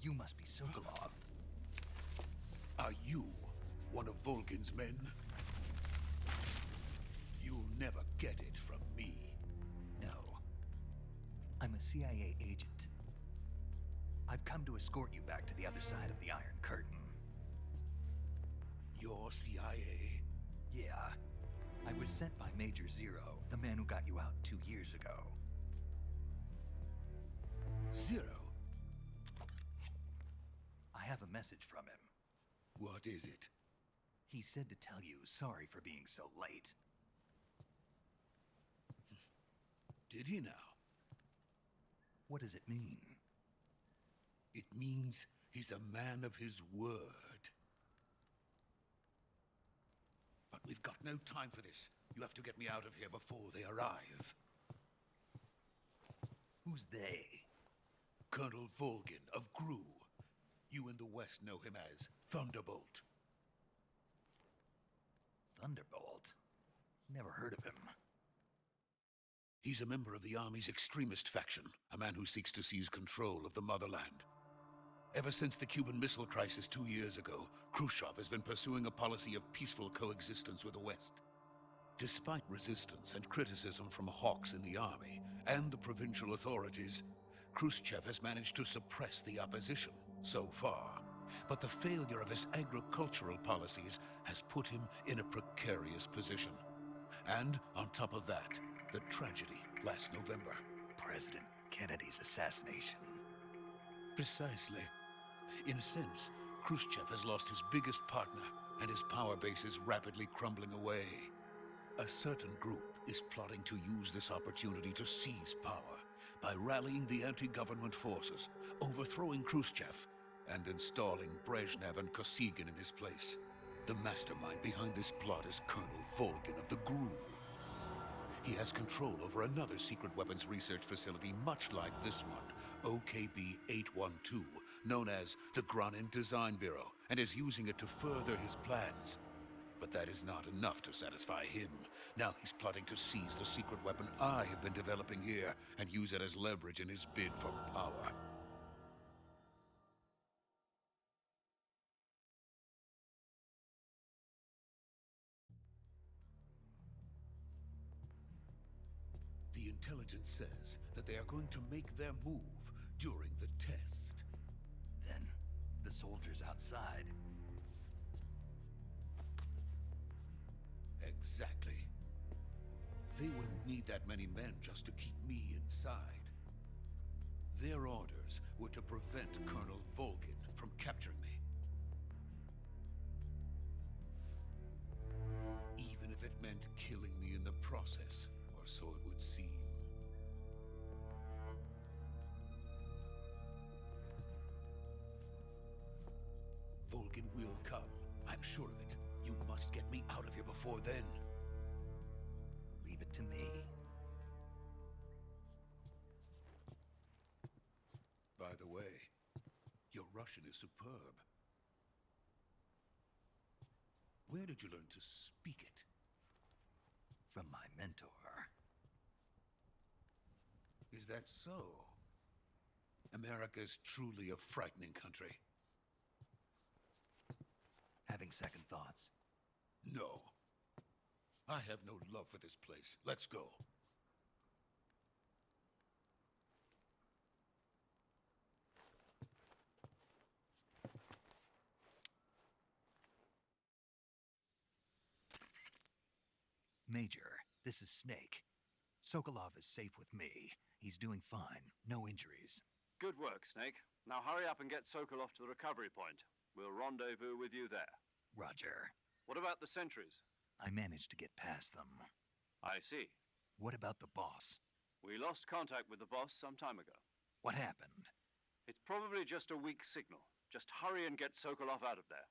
Speaker 2: You must be Sokolov.
Speaker 8: Are you one of Volgin's men? You'll never get it from me.
Speaker 2: No. I'm a CIA agent. I've come to escort you back to the other side of the Iron Curtain.
Speaker 8: You're CIA?
Speaker 2: Yeah. I was sent by Major Zero, the man who got you out 2 years ago.
Speaker 8: Zero?
Speaker 2: I have a message from him.
Speaker 8: What is it?
Speaker 2: He said to tell you sorry for being so late.
Speaker 8: Did he now?
Speaker 2: What does it mean?
Speaker 8: It means he's a man of his word. But we've We've got no time for this. You have to get me out of here before they arrive.
Speaker 2: Who's they?
Speaker 8: Colonel Volgin of Gru. You in the West know him as Thunderbolt.
Speaker 2: Thunderbolt? Never heard of him.
Speaker 8: He's a member of the Army's extremist faction, a man who seeks to seize control of the motherland. Ever since the Cuban Missile Crisis 2 years ago, Khrushchev has been pursuing a policy of peaceful coexistence with the West. Despite resistance and criticism from hawks in the army and the provincial authorities, Khrushchev has managed to suppress the opposition so far. But the failure of his agricultural policies has put him in a precarious position. And on top of that, the tragedy last November.
Speaker 2: President Kennedy's assassination.
Speaker 8: Precisely. In a sense, Khrushchev has lost his biggest partner, and his power base is rapidly crumbling away. A certain group is plotting to use this opportunity to seize power by rallying the anti-government forces, overthrowing Khrushchev, and installing Brezhnev and Kosygin in his place. The mastermind behind this plot is Colonel Volgin of the GRU. He has control over another secret weapons research facility much like this one, OKB-812, known as the Granin Design Bureau, and is using it to further his plans. But that is not enough to satisfy him. Now he's plotting to seize the secret weapon I have been developing here and use it as leverage in his bid for power. The intelligence says that they are going to make their move during the test.
Speaker 2: Then, the soldiers outside.
Speaker 8: Exactly. They wouldn't need that many men just to keep me inside. Their orders were to prevent Colonel Volgin from capturing me. Even if it meant killing me in the process, or so it would seem. Volgin will come. I'm sure of it. You must get me out of here before then.
Speaker 2: Leave it to me.
Speaker 8: By the way, your Russian is superb. Where did you learn to speak it?
Speaker 2: From my mentor.
Speaker 8: Is that so? America is truly a frightening country.
Speaker 2: Having second thoughts.
Speaker 8: No. I have no love for this place. Let's go.
Speaker 2: Major, this is Snake. Sokolov is safe with me. He's doing fine. No injuries.
Speaker 4: Good work, Snake. Now hurry up and get Sokolov to the recovery point. We'll rendezvous with you there.
Speaker 2: Roger.
Speaker 4: What about the sentries?
Speaker 2: I managed to get past them.
Speaker 4: I see.
Speaker 2: What about the boss?
Speaker 4: We lost contact with the boss some time ago.
Speaker 2: What happened?
Speaker 4: It's probably just a weak signal. Just hurry and get Sokolov out of there.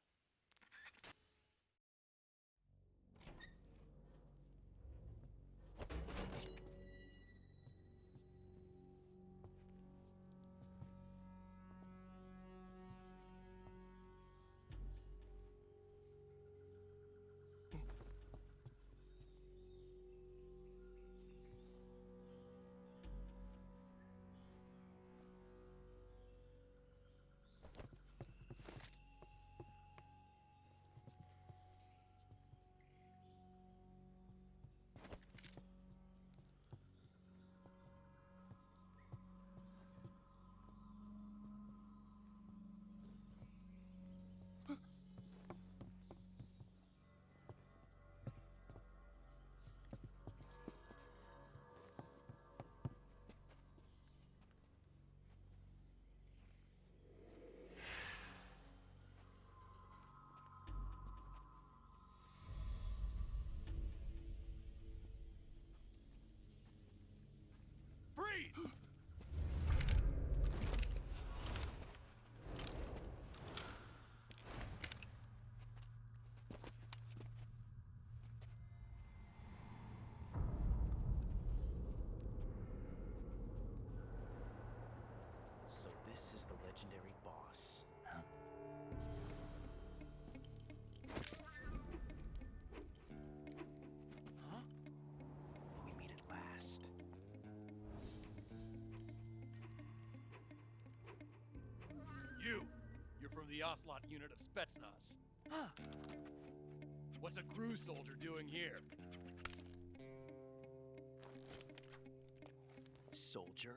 Speaker 9: You! You're from the Ocelot unit of Spetsnaz. What's a GRU soldier doing here?
Speaker 10: Soldier?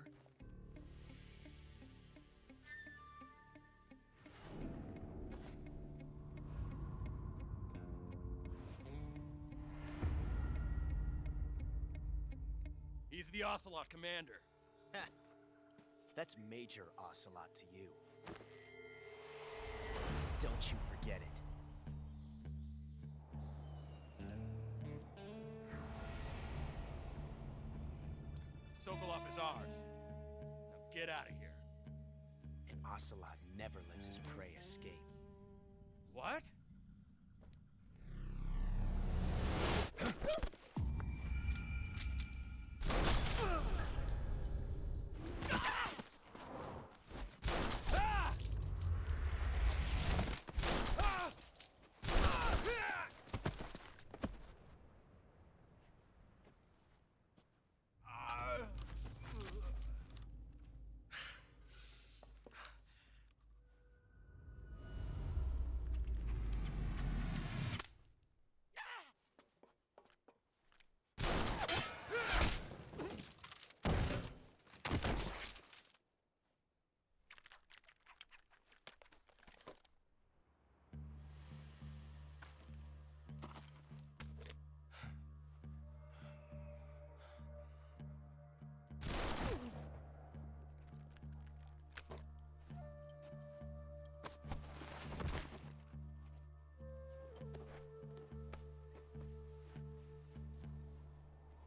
Speaker 9: He's the Ocelot commander.
Speaker 10: Ha! That's Major Ocelot to you. Don't you forget it.
Speaker 9: Sokolov is ours. Now get out of here.
Speaker 10: An Ocelot never lets his prey escape.
Speaker 9: What?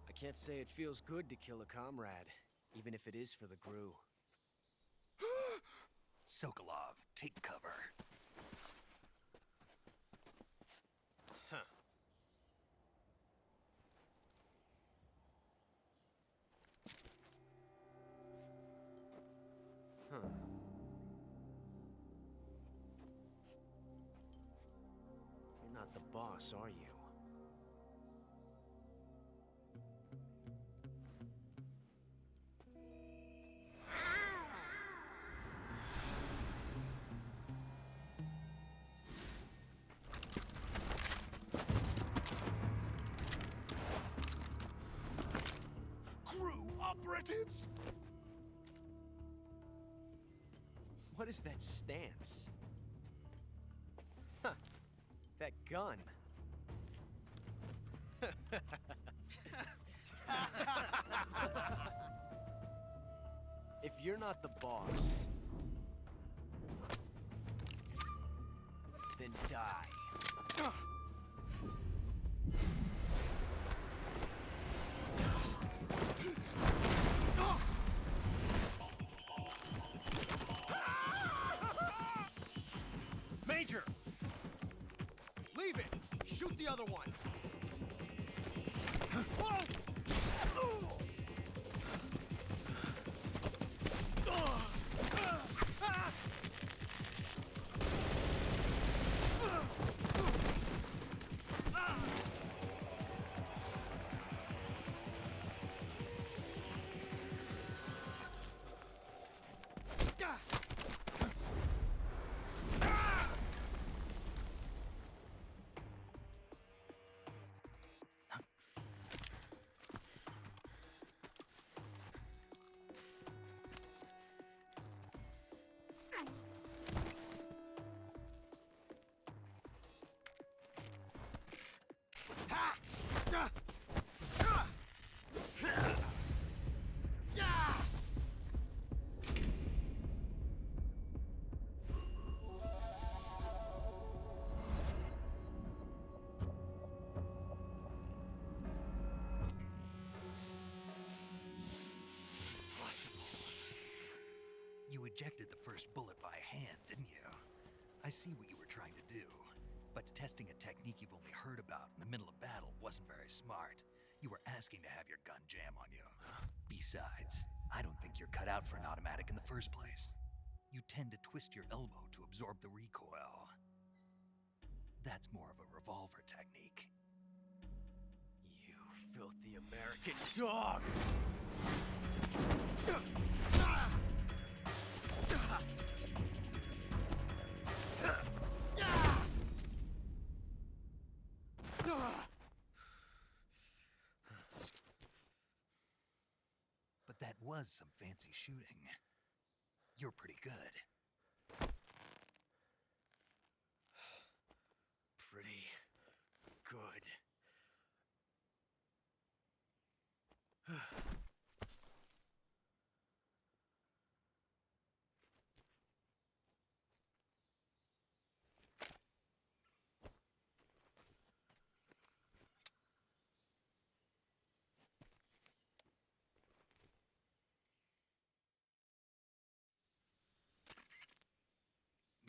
Speaker 10: I can't say it feels good to kill a comrade, even if it is for the GRU.
Speaker 2: Sokolov, take cover.
Speaker 10: Huh. Huh. You're not the boss, are you?
Speaker 2: GRU operatives!
Speaker 10: What is that stance? Huh. That gun. If you're not the boss, then die.
Speaker 5: Major! Leave it! Shoot the other one!
Speaker 2: You ejected the first bullet by hand, didn't you? I see what you were trying to do. But testing a technique you've only heard about in the middle of battle wasn't very smart. You were asking to have your gun jam on you. Besides, I don't think you're cut out for an automatic in the first place. You tend to twist your elbow to absorb the recoil. That's more of a revolver technique.
Speaker 10: You filthy American dog!
Speaker 2: was some fancy shooting. You're pretty good.
Speaker 10: Pretty good.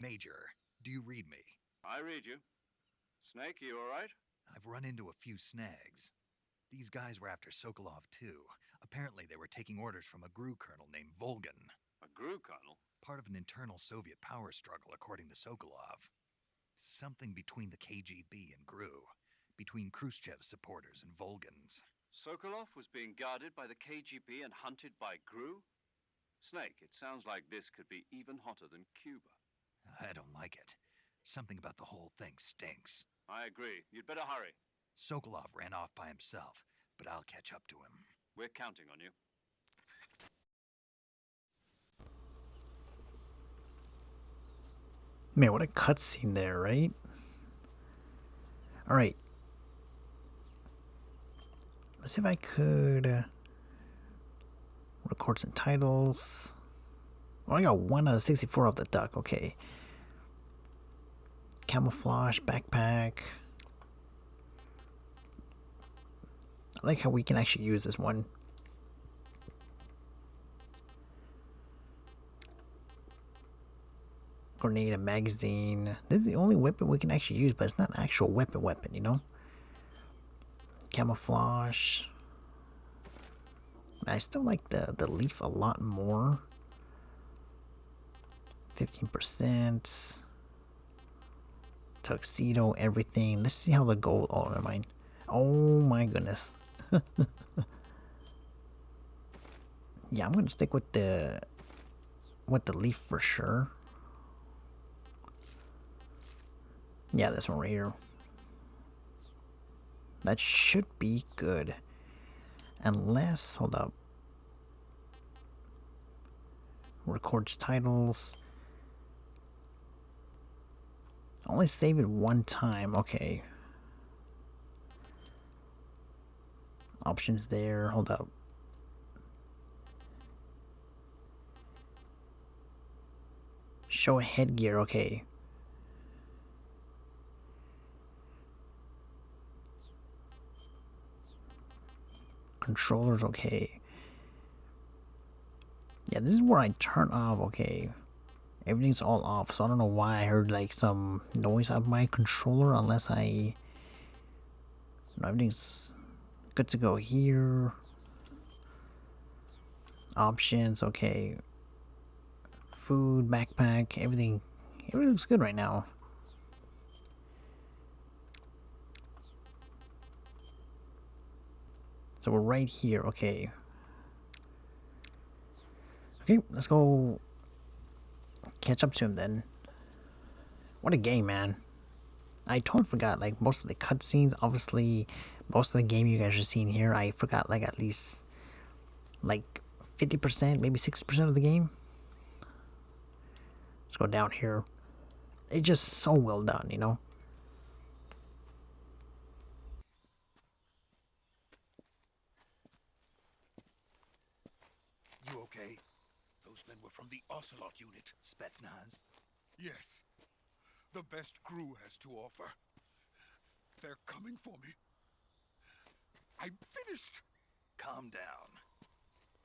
Speaker 2: Major, do you read me?
Speaker 4: I read you. Snake, you all right?
Speaker 2: I've run into a few snags. These guys were after Sokolov too. Apparently they were taking orders from a GRU colonel named Volgan.
Speaker 4: A GRU colonel?
Speaker 2: Part of an internal Soviet power struggle, according to Sokolov. Something between the KGB and GRU. Between Khrushchev's supporters and Volgan's.
Speaker 4: Sokolov was being guarded by the KGB and hunted by GRU? Snake, it sounds like this could be even hotter than Cuba.
Speaker 2: I don't like it. Something about the whole thing stinks.
Speaker 4: I agree. You'd better hurry.
Speaker 2: Sokolov ran off by himself, but I'll catch up to him.
Speaker 4: We're counting on you.
Speaker 1: Man, what a cutscene there, right? Alright. Let's see if I could record some titles. Oh, I got 1 out of 64 of the duck, okay. Camouflage, backpack. I like how we can actually use this one. Grenade and magazine. This is the only weapon we can actually use, but it's not an actual weapon, you know? Camouflage. I still like the leaf a lot more. 15%. Tuxedo, everything. Let's see how the gold. Oh, never mind. Oh my goodness. Yeah, I'm gonna stick with the leaf for sure. Yeah, this one right here. That should be good. Unless, hold up. Records titles. Only save it 1 time. Okay. Options there. Hold up. Show headgear. Okay. Controllers. Okay. Yeah, this is where I turn off. Okay. Everything's all off, so I don't know why I heard like some noise out of my controller unless I... No, everything's good to go here. Options, okay. Food, backpack, everything looks good right now. So we're right here, okay. Okay, let's go catch up to him then. What a game, man. I totally forgot like most of the cutscenes. Obviously, most of the game you guys are seeing here, I forgot like at least like 50%, maybe 60% of the game. Let's go down here. It's just so well done, you know?
Speaker 2: You okay?
Speaker 8: Those men were from the Ocelot unit.
Speaker 2: Spetsnaz?
Speaker 8: Yes. The best GRU has to offer. They're coming for me. I'm finished.
Speaker 2: Calm down.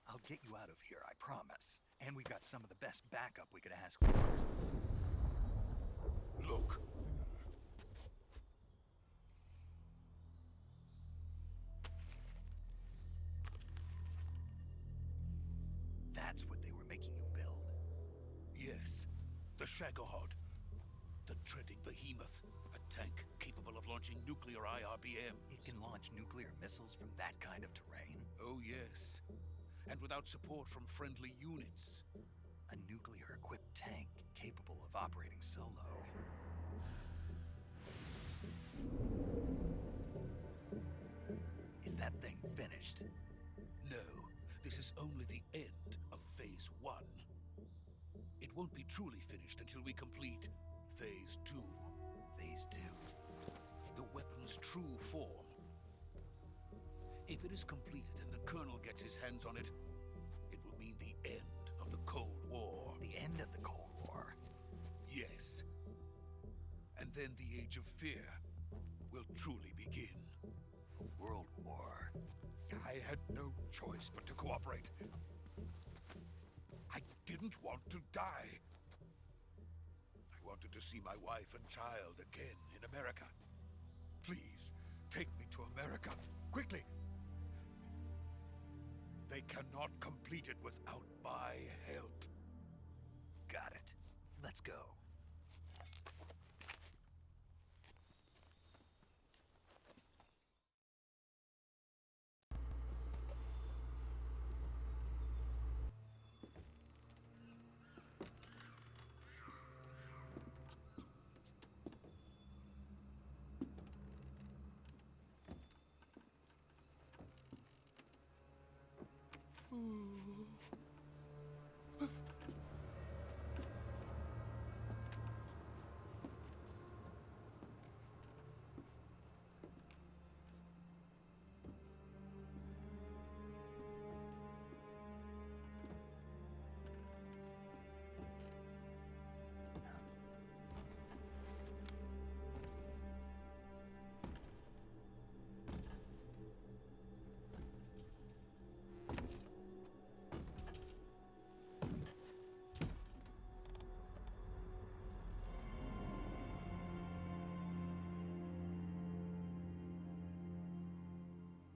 Speaker 2: I'll get you out of here, I promise. And we've got some of the best backup we could ask for.
Speaker 8: Look.
Speaker 2: That's what they were making you build?
Speaker 8: Yes. The Shagohod. The dreaded behemoth. A tank capable of launching nuclear IRBM.
Speaker 2: It can launch nuclear missiles from that kind of terrain?
Speaker 8: Oh, yes. And without support from friendly units.
Speaker 2: A nuclear-equipped tank capable of operating solo. Is that thing finished?
Speaker 8: No. This This is only the end of Phase 1. It won't be truly finished until we complete Phase 2.
Speaker 2: Phase 2.
Speaker 8: The weapon's true form. If it is completed and the Colonel gets his hands on it, it will mean the end of the Cold War.
Speaker 2: The end of the Cold War?
Speaker 8: Yes. And then the Age of Fear will truly begin.
Speaker 2: A world war.
Speaker 8: I had no choice but to cooperate. I didn't want to die. I wanted to see my wife and child again in America. Please, take me to America, quickly. They cannot complete it without my help.
Speaker 2: Got it. Let's go.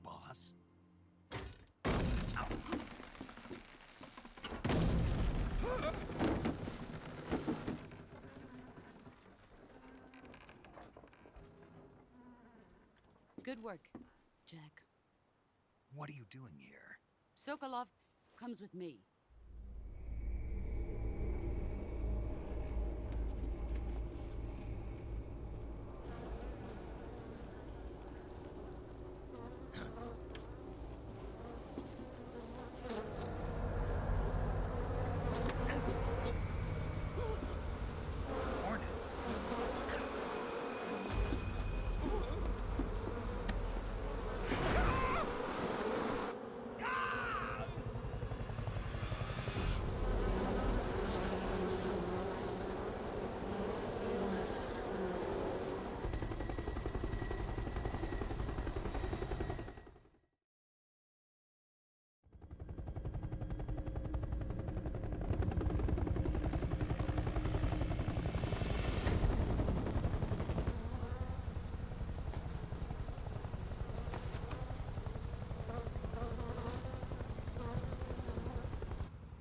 Speaker 2: Boss?
Speaker 7: Good work, Jack.
Speaker 2: What are you doing here?
Speaker 7: Sokolov comes with me.
Speaker 2: Hornets?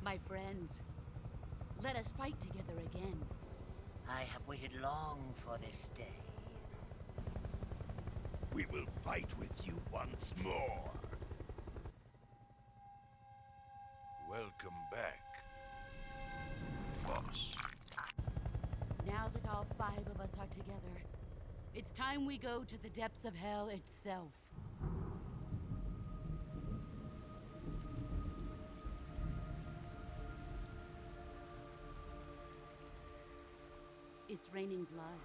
Speaker 7: My friends, let us fight together again.
Speaker 11: I have waited long for this day.
Speaker 8: We will fight with you once more. Welcome back, boss.
Speaker 7: Now that all 5 of us are together, it's time we go to the depths of hell itself. It's raining blood.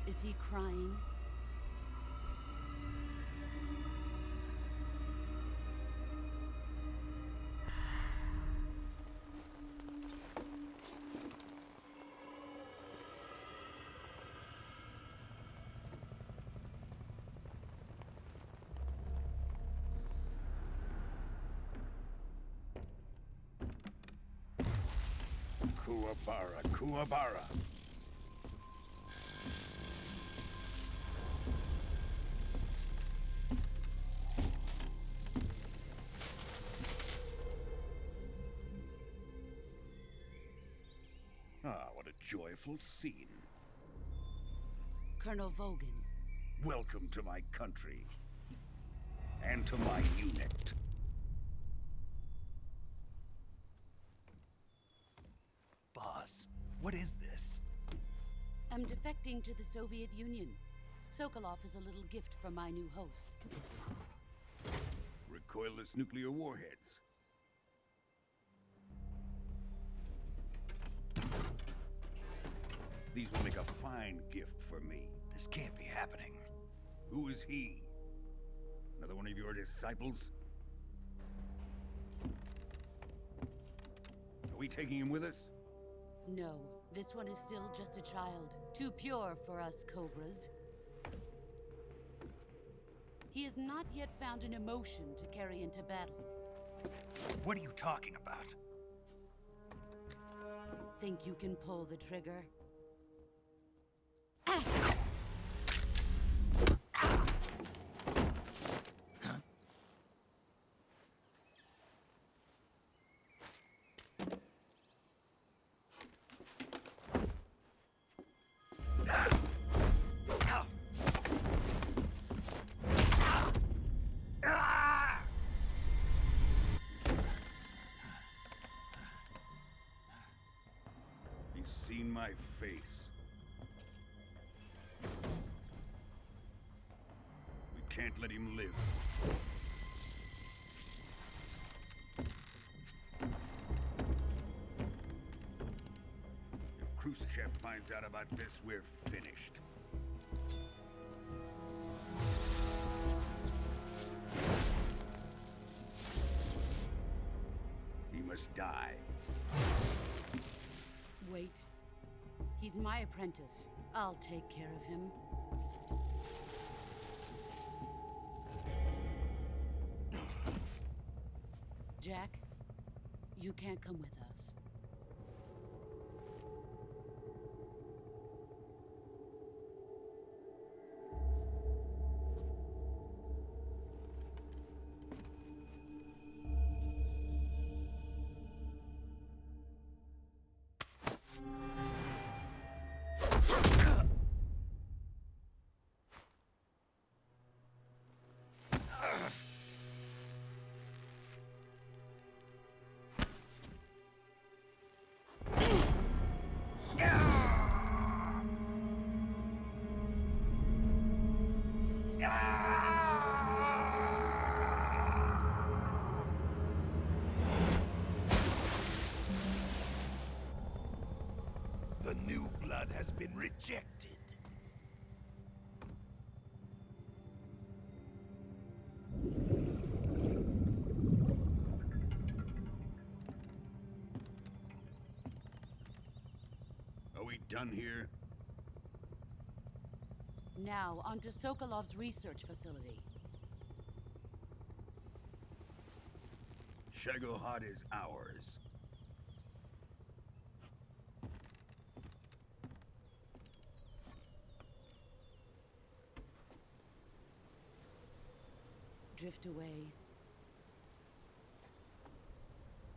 Speaker 7: Is he crying?
Speaker 8: Kuwabara, Kuwabara. Ah, what a joyful scene.
Speaker 7: Colonel Vogan.
Speaker 8: Welcome to my country. And to my unit.
Speaker 2: Boss, what is this?
Speaker 7: I'm defecting to the Soviet Union. Sokolov is a little gift from my new hosts.
Speaker 12: recoilless nuclear warheads. These will make a fine gift for me.
Speaker 2: This can't be happening.
Speaker 12: Who is he? Another one of your disciples? Are we taking him with us?
Speaker 7: No, this one is still just a child. Too pure for us Cobras. He has not yet found an emotion to carry into battle.
Speaker 2: What are you talking about?
Speaker 7: Think you can pull the trigger?
Speaker 12: He's seen my face. We can't let him live. If Khrushchev finds out about this, we're finished. He must die.
Speaker 7: Wait. He's my apprentice. I'll take care of him. Jack, you can't come with us.
Speaker 12: The new blood has been rejected. Are we done here?
Speaker 7: Now, onto Sokolov's research facility.
Speaker 12: Shagohod is ours.
Speaker 7: Drift away.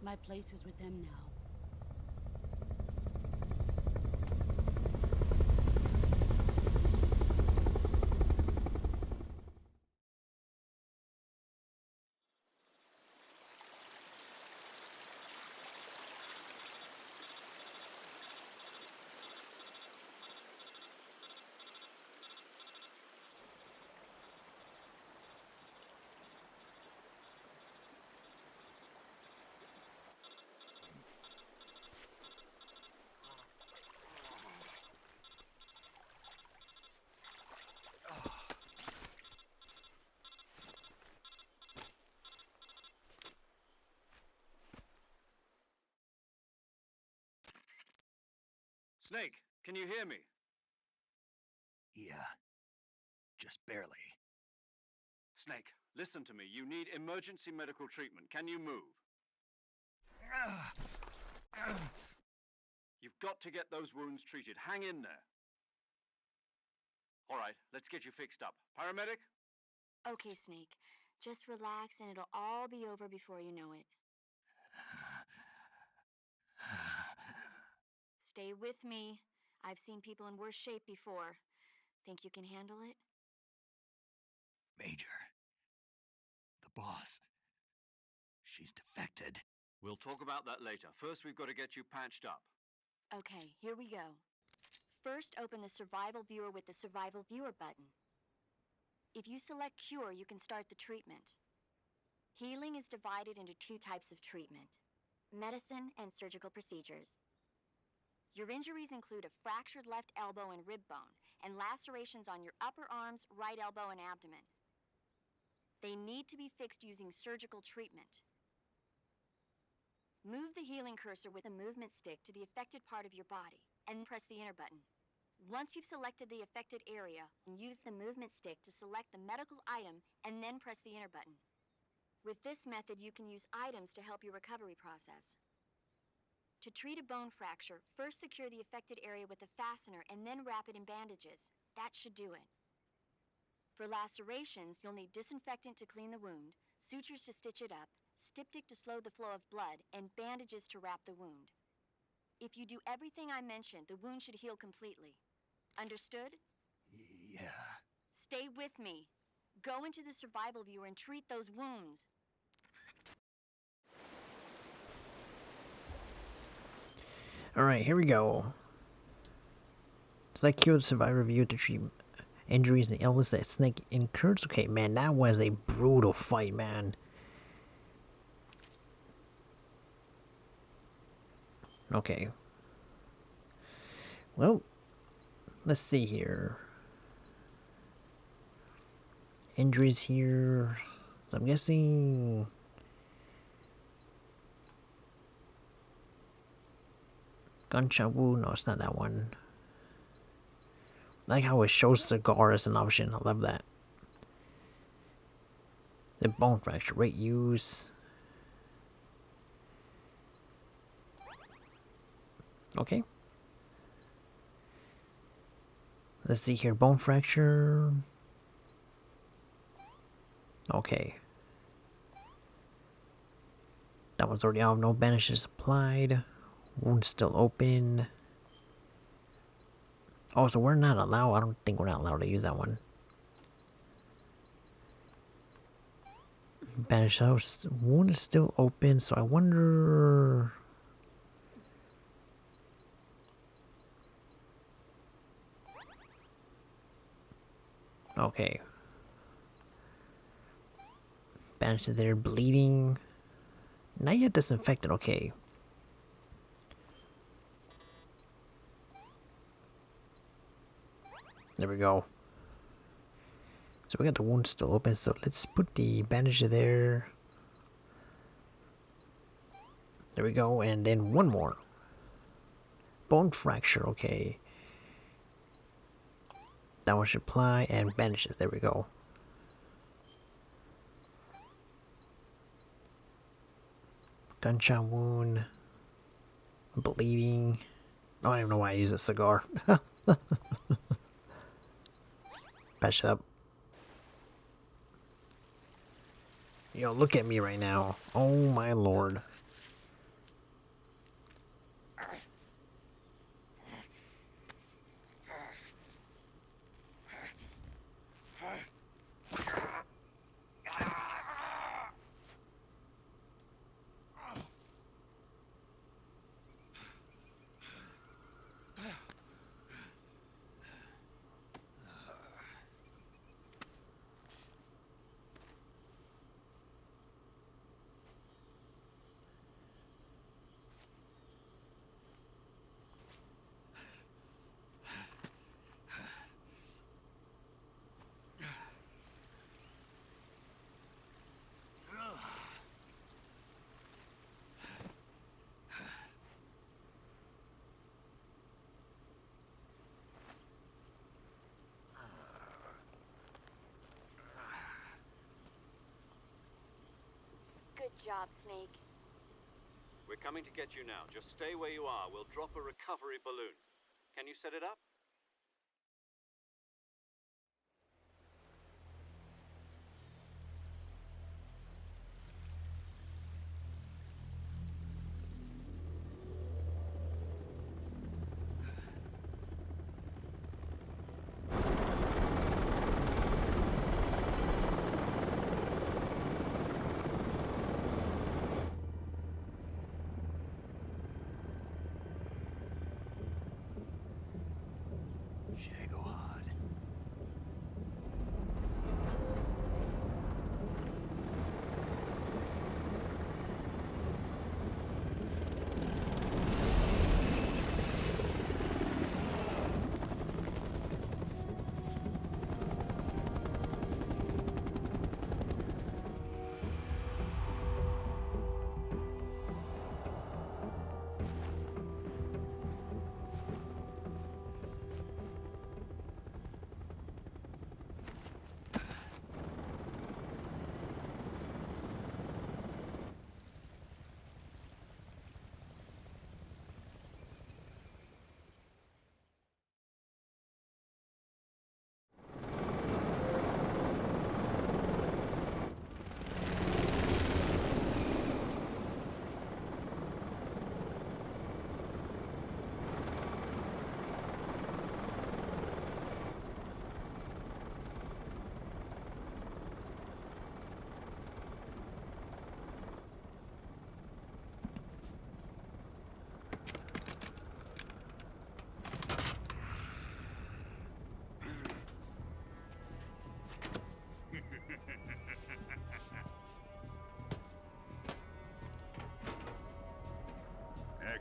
Speaker 7: My place is with them now.
Speaker 4: Snake, can you hear me?
Speaker 2: Yeah. Just barely.
Speaker 4: Snake, listen to me. You need emergency medical treatment. Can you move? You've got to get those wounds treated. Hang in there. All right, let's get you fixed up. Paramedic?
Speaker 6: Okay, Snake. Just relax and it'll all be over before you know it. Stay with me. I've seen people in worse shape before. Think you can handle it?
Speaker 2: Major. The boss. She's defected.
Speaker 4: We'll talk about that later. First, we've got to get you patched up.
Speaker 6: Okay, here we go. First, open the Survival Viewer with the Survival Viewer button. If you select Cure, you can start the treatment. Healing is divided into two types of treatment: medicine and surgical procedures. Your injuries include a fractured left elbow and rib bone, and lacerations on your upper arms, right elbow, and abdomen. They need to be fixed using surgical treatment. Move the healing cursor with a movement stick to the affected part of your body, and press the enter button. Once you've selected the affected area, use the movement stick to select the medical item, and then press the enter button. With this method, you can use items to help your recovery process. To treat a bone fracture, first secure the affected area with a fastener and then wrap it in bandages. That should do it. For lacerations, you'll need disinfectant to clean the wound, sutures to stitch it up, styptic to slow the flow of blood, and bandages to wrap the wound. If you do everything I mentioned, the wound should heal completely. Understood?
Speaker 2: Yeah.
Speaker 6: Stay with me. Go into the survival viewer and treat those wounds.
Speaker 1: Alright, here we go. Select cure the survivor view to treat injuries and illness that Snake incurs. Okay, man, that was a brutal fight, man. Okay. Well, let's see here. Injuries here. So I'm guessing... gunshot wound. No, it's not that one. I like how it shows cigar as an option. I love that. The bone fracture rate use. Okay. Let's see here. Bone fracture. Okay. That one's already out. No bandages applied. Wound still open. Oh, so we're not allowed. I don't think we're not allowed to use that one. Bandage house. Wound is still open, so I wonder. Okay. Bandage there, bleeding. Not yet disinfected, okay. There we go. So we got the wound still open, so let's put the bandage there. There we go, and then one more. Bone fracture, okay. That one should apply, and bandages, there we go. Gunshot wound. Bleeding. I don't even know why I use a cigar. Patch up. Yo, look at me right now. Oh my lord.
Speaker 6: Good job, Snake.
Speaker 4: We're coming to get you now. Just stay where you are. We'll drop a recovery balloon. Can you set it up?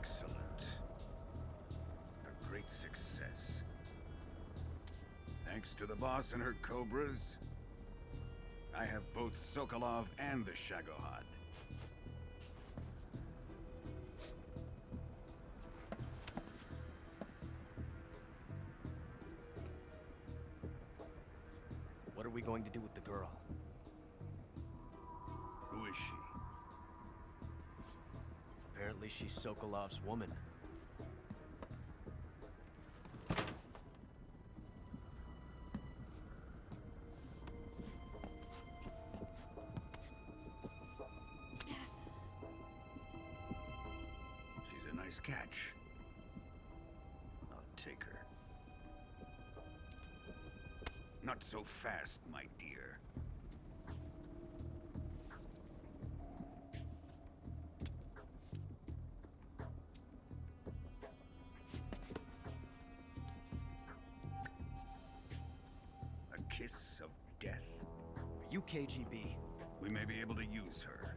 Speaker 12: Excellent. A great success. Thanks to the boss and her cobras, I have both Sokolov and the Shagohod.
Speaker 10: What are we going to do with the girl?
Speaker 12: Who is she?
Speaker 10: Apparently she's Sokolov's woman.
Speaker 12: She's a nice catch. I'll take her. Not so fast, my dear. A kiss of death?
Speaker 10: Are you KGB?
Speaker 12: We may be able to use her.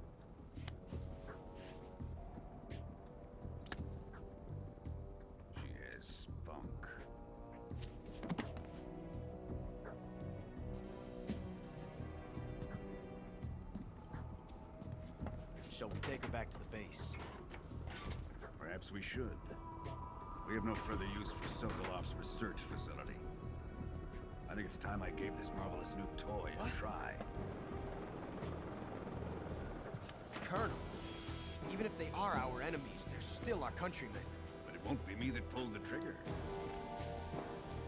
Speaker 12: She has spunk.
Speaker 10: Shall we take her back to the base?
Speaker 12: Perhaps we should. We have no further use for Sokolov's research facility. I think it's time I gave this marvelous new toy a try.
Speaker 10: Colonel, even if they are our enemies, they're still our countrymen.
Speaker 12: But it won't be me that pulled the trigger.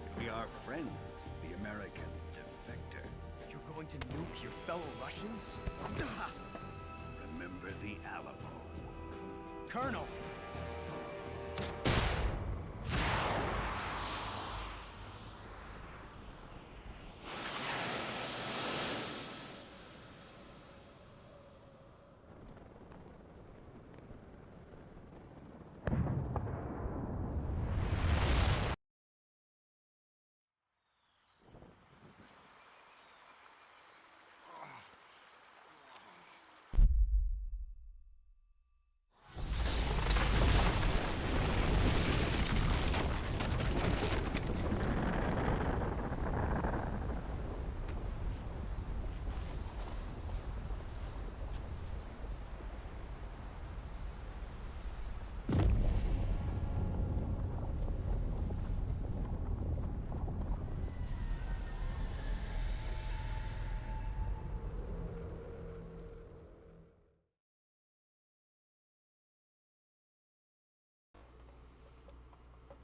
Speaker 12: It'll be our friend, the American defector.
Speaker 10: You're going to nuke your fellow Russians?
Speaker 12: Remember the Alamo.
Speaker 10: Colonel!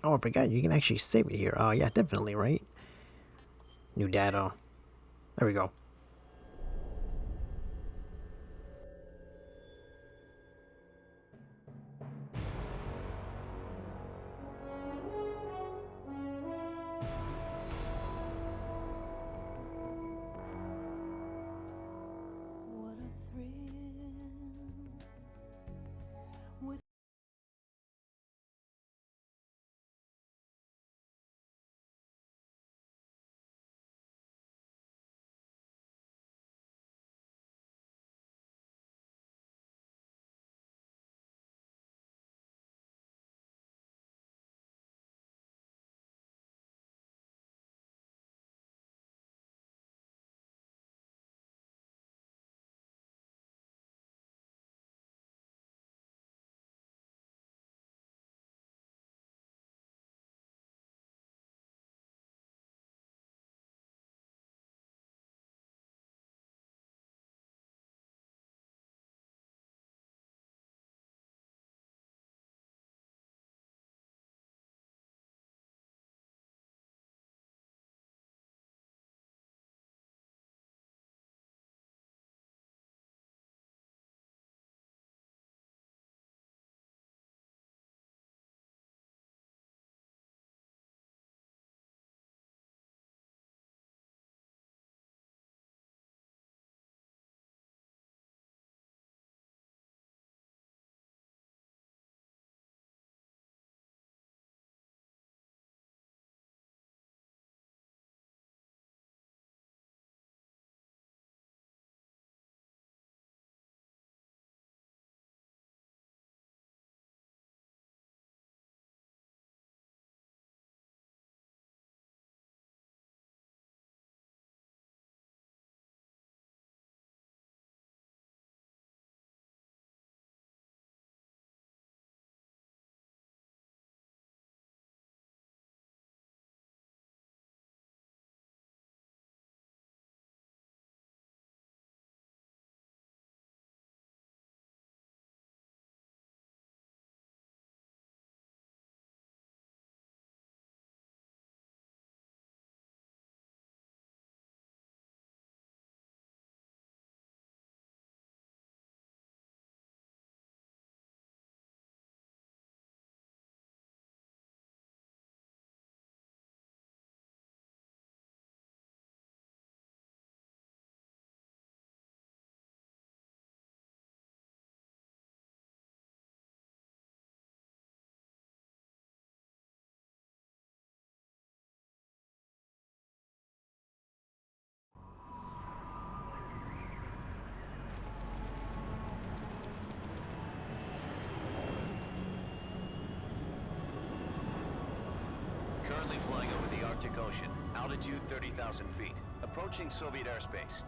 Speaker 1: Oh, I forgot. You can actually save it here. Oh, yeah, definitely, right? New data. There we go.
Speaker 13: Currently flying over the Arctic Ocean. Altitude 30,000 feet. Approaching Soviet airspace.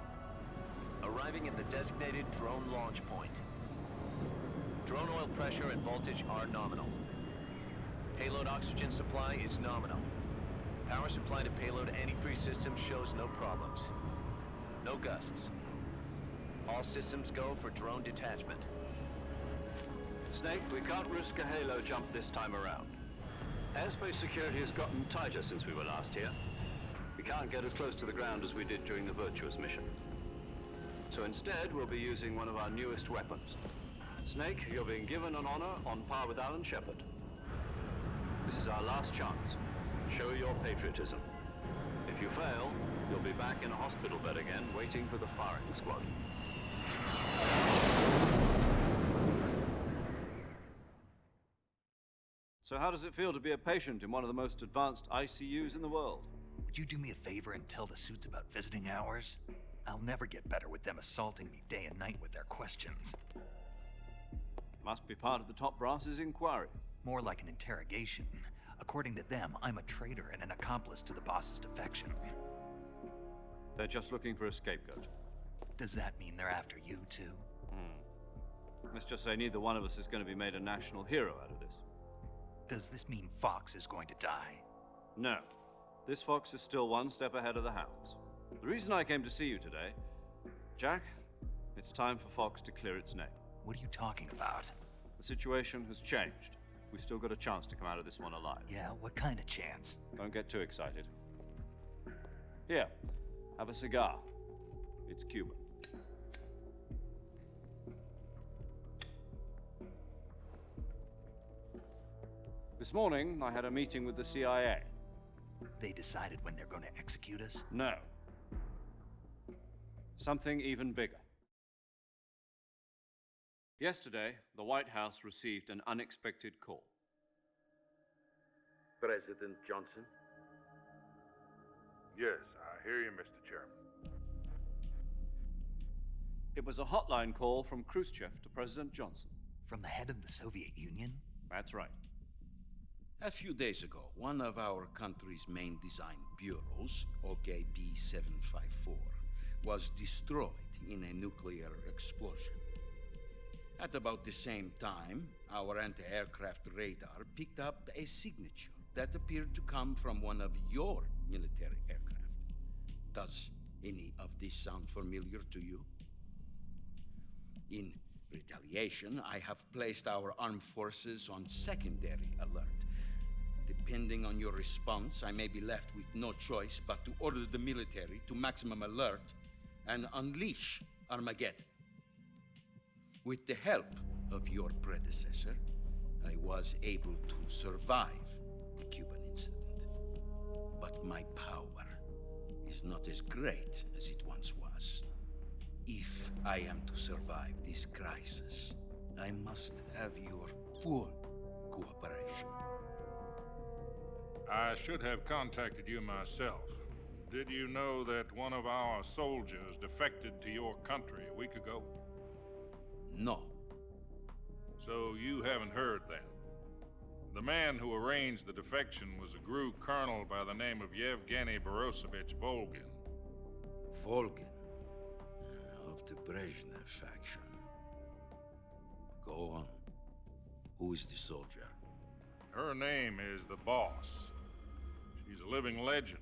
Speaker 13: Arriving at the designated drone launch point. Drone oil pressure and voltage are nominal. Payload oxygen supply is nominal. Power supply to payload antifreeze system shows no problems. No gusts. All systems go for drone detachment.
Speaker 4: Snake, we can't risk a halo jump this time around. Airspace security has gotten tighter since we were last here. We can't get as close to the ground as we did during the Virtuous mission. So instead, we'll be using one of our newest weapons. Snake, you're being given an honor on par with Alan Shepard. This is our last chance. Show your patriotism. If you fail, you'll be back in a hospital bed again, waiting for the firing squad. So how does it feel to be a patient in one of the most advanced ICUs in the world?
Speaker 2: Would you do me a favor and tell the suits about visiting hours? I'll never get better with them assaulting me day and night with their questions.
Speaker 4: Must be part of the top brass's inquiry.
Speaker 2: More like an interrogation. According to them, I'm a traitor and an accomplice to the boss's defection.
Speaker 4: They're just looking for a scapegoat.
Speaker 2: Does that mean they're after you, too?
Speaker 4: Let's just say neither one of us is going to be made a national hero out of this.
Speaker 2: Does this mean Fox is going to die?
Speaker 4: No. This Fox is still one step ahead of the Hounds. The reason I came to see you today, Jack, it's time for Fox to clear its name.
Speaker 2: What are you talking about?
Speaker 4: The situation has changed. We've still got a chance to come out of this one alive.
Speaker 2: Yeah, what kind of chance?
Speaker 4: Don't get too excited. Here, have a cigar. It's Cuban. This morning, I had a meeting with the CIA.
Speaker 2: They decided when they're going to execute us?
Speaker 4: No. Something even bigger. Yesterday, the White House received an unexpected call.
Speaker 14: President Johnson?
Speaker 15: Yes, I hear you, Mr. Chairman.
Speaker 4: It was a hotline call from Khrushchev to President Johnson.
Speaker 2: From the head of the Soviet Union?
Speaker 4: That's right.
Speaker 8: A few days ago, one of our country's main design bureaus, OKB 754, was destroyed in a nuclear explosion. At about the same time, our anti-aircraft radar picked up a signature that appeared to come from one of your military aircraft. Does any of this sound familiar to you? In retaliation, I have placed our armed forces on secondary alert. Depending on your response, I may be left with no choice but to order the military to maximum alert and unleash Armageddon. With the help of your predecessor, I was able to survive the Cuban incident. But my power is not as great as it once was. If I am to survive this crisis, I must have your full cooperation.
Speaker 15: I should have contacted you myself. Did you know that one of our soldiers defected to your country a week ago?
Speaker 8: No.
Speaker 15: So you haven't heard then. The man who arranged the defection was a GRU colonel by the name of Yevgeny Borosovich Volgin.
Speaker 8: Volgin? Of the Brezhnev faction. Go on. Who is the soldier?
Speaker 15: Her name is the Boss. She's a living legend.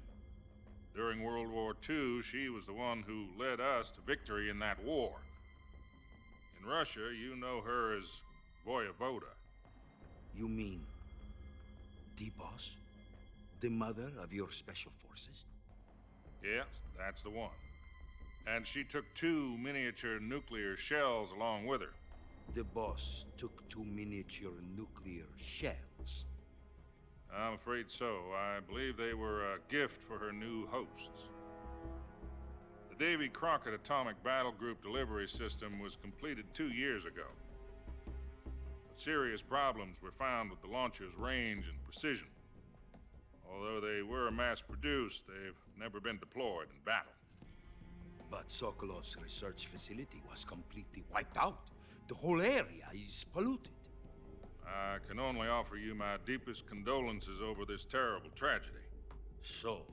Speaker 15: During World War II, she was the one who led us to victory in that war. In Russia, you know her as Voyevoda.
Speaker 8: You mean the Boss? The mother of your special forces?
Speaker 15: Yes, that's the one. And she took 2 miniature nuclear shells along with her.
Speaker 8: The Boss took 2 miniature nuclear shells?
Speaker 15: I'm afraid so. I believe they were a gift for her new hosts. The Davy Crockett Atomic Battle Group delivery system was completed 2 years ago. But serious problems were found with the launcher's range and precision. Although they were mass-produced, they've never been deployed in battle.
Speaker 8: But Sokolov's research facility was completely wiped out. The whole area is polluted.
Speaker 15: I can only offer you my deepest condolences over this terrible tragedy.
Speaker 14: So,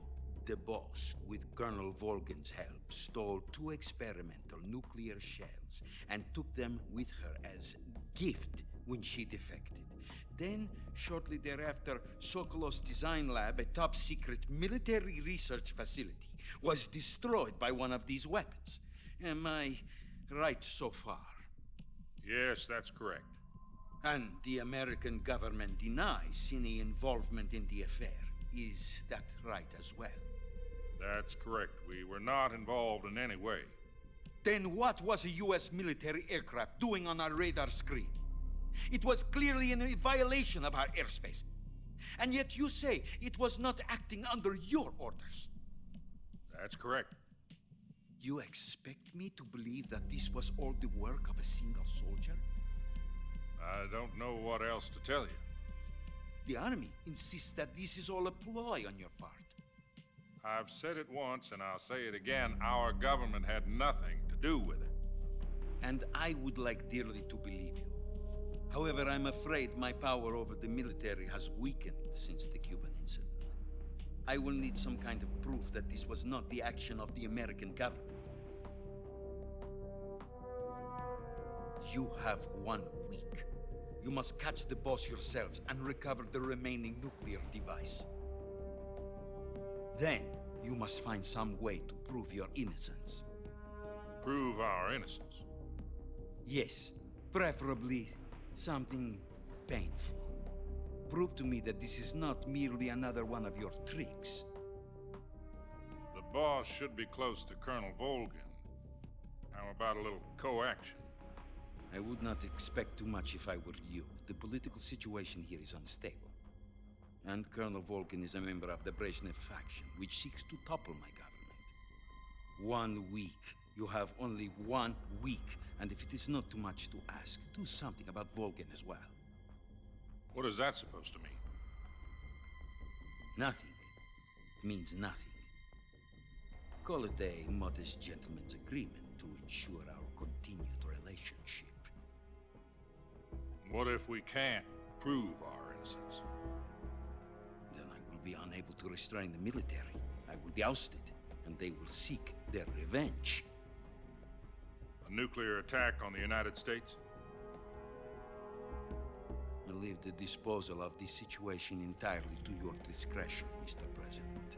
Speaker 14: the boss, with Colonel Volgin's help, stole 2 experimental nuclear shells and took them with her as gift when she defected. Then, shortly thereafter, Sokolov's design lab, a top-secret military research facility, was destroyed by one of these weapons. Am I right so far?
Speaker 15: Yes, that's correct.
Speaker 14: And the American government denies any involvement in the affair. Is that right as well?
Speaker 15: That's correct. We were not involved in any way.
Speaker 14: Then what was a U.S. military aircraft doing on our radar screen? It was clearly in a violation of our airspace. And yet you say it was not acting under your orders.
Speaker 15: That's correct.
Speaker 14: You expect me to believe that this was all the work of a single soldier?
Speaker 15: I don't know what else to tell you.
Speaker 14: The Army insists that this is all a ploy on your part.
Speaker 15: I've said it once, and I'll say it again. Our government had nothing to do with it.
Speaker 14: And I would like dearly to believe you. However, I'm afraid my power over the military has weakened since the Cuban incident. I will need some kind of proof that this was not the action of the American government. You have 1 week. You must catch the boss yourselves and recover the remaining nuclear device. Then, you must find some way to prove your innocence.
Speaker 15: Prove our innocence?
Speaker 14: Yes, preferably something painful. Prove to me that this is not merely another one of your tricks.
Speaker 15: The boss should be close to Colonel Volgin. How about a little co-action?
Speaker 14: I would not expect too much if I were you. The political situation here is unstable. And Colonel Volgin is a member of the Brezhnev faction, which seeks to topple my government. 1 week. You have only 1 week. And if it is not too much to ask, do something about Volgin as well.
Speaker 15: What is that supposed to mean?
Speaker 14: Nothing. It means nothing. Call it a modest gentleman's agreement to ensure our continued relationship.
Speaker 15: What if we can't prove our innocence?
Speaker 14: Then I will be unable to restrain the military. I will be ousted, and they will seek their revenge.
Speaker 15: A nuclear attack on the United States?
Speaker 14: I leave the disposal of this situation entirely to your discretion, Mr. President.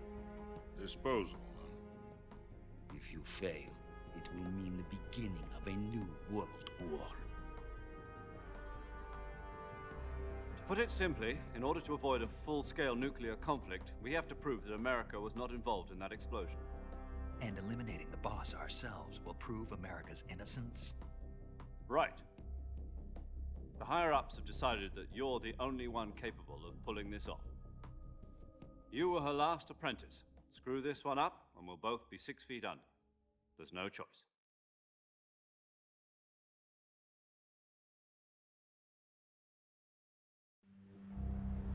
Speaker 15: Disposal, huh?
Speaker 14: If you fail, it will mean the beginning of a new world war.
Speaker 4: To put it simply, in order to avoid a full-scale nuclear conflict, we have to prove that America was not involved in that explosion.
Speaker 2: And eliminating the boss ourselves will prove America's innocence?
Speaker 4: Right. The higher-ups have decided that you're the only one capable of pulling this off. You were her last apprentice. Screw this one up, and we'll both be 6 feet under. There's no choice.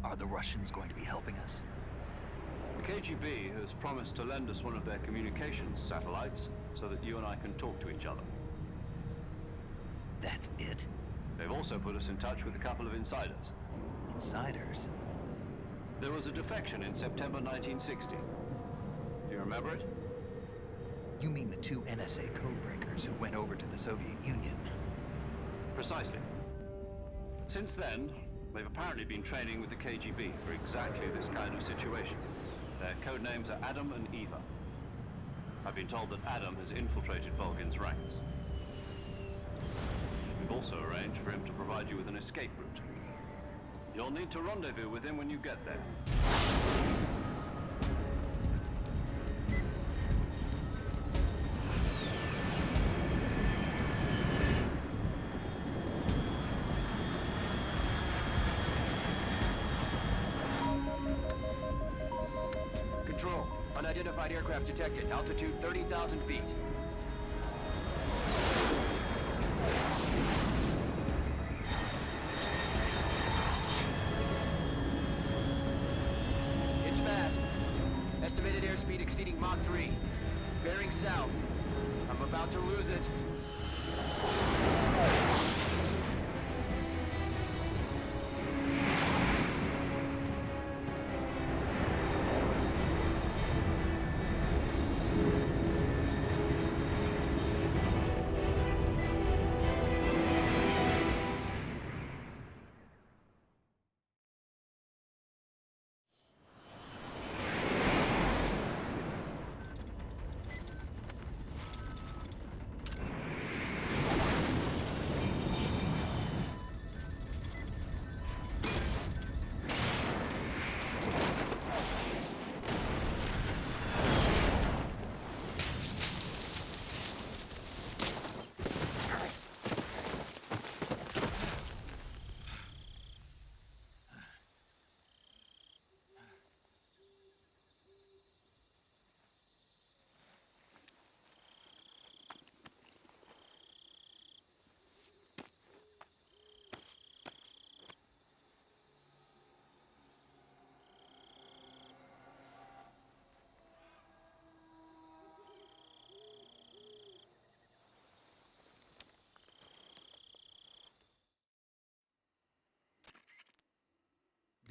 Speaker 2: Are the Russians going to be helping us?
Speaker 3: The KGB has promised to lend us one of their communications satellites so that you and I can talk to each other.
Speaker 2: That's it?
Speaker 3: They've also put us in touch with a couple of insiders.
Speaker 2: Insiders?
Speaker 3: There was a defection in September 1960. Do you remember it?
Speaker 2: You mean the 2 NSA codebreakers who went over to the Soviet Union?
Speaker 3: Precisely. Since then, they've apparently been training with the KGB for exactly this kind of situation. Their codenames are Adam and Eva. I've been told that Adam has infiltrated Volgin's ranks. We've also arranged for him to provide you with an escape route. You'll need to rendezvous with him when you get there.
Speaker 10: Control. Unidentified aircraft detected. Altitude 30,000 feet. It's fast. Estimated airspeed exceeding Mach 3. Bearing south. I'm about to lose it.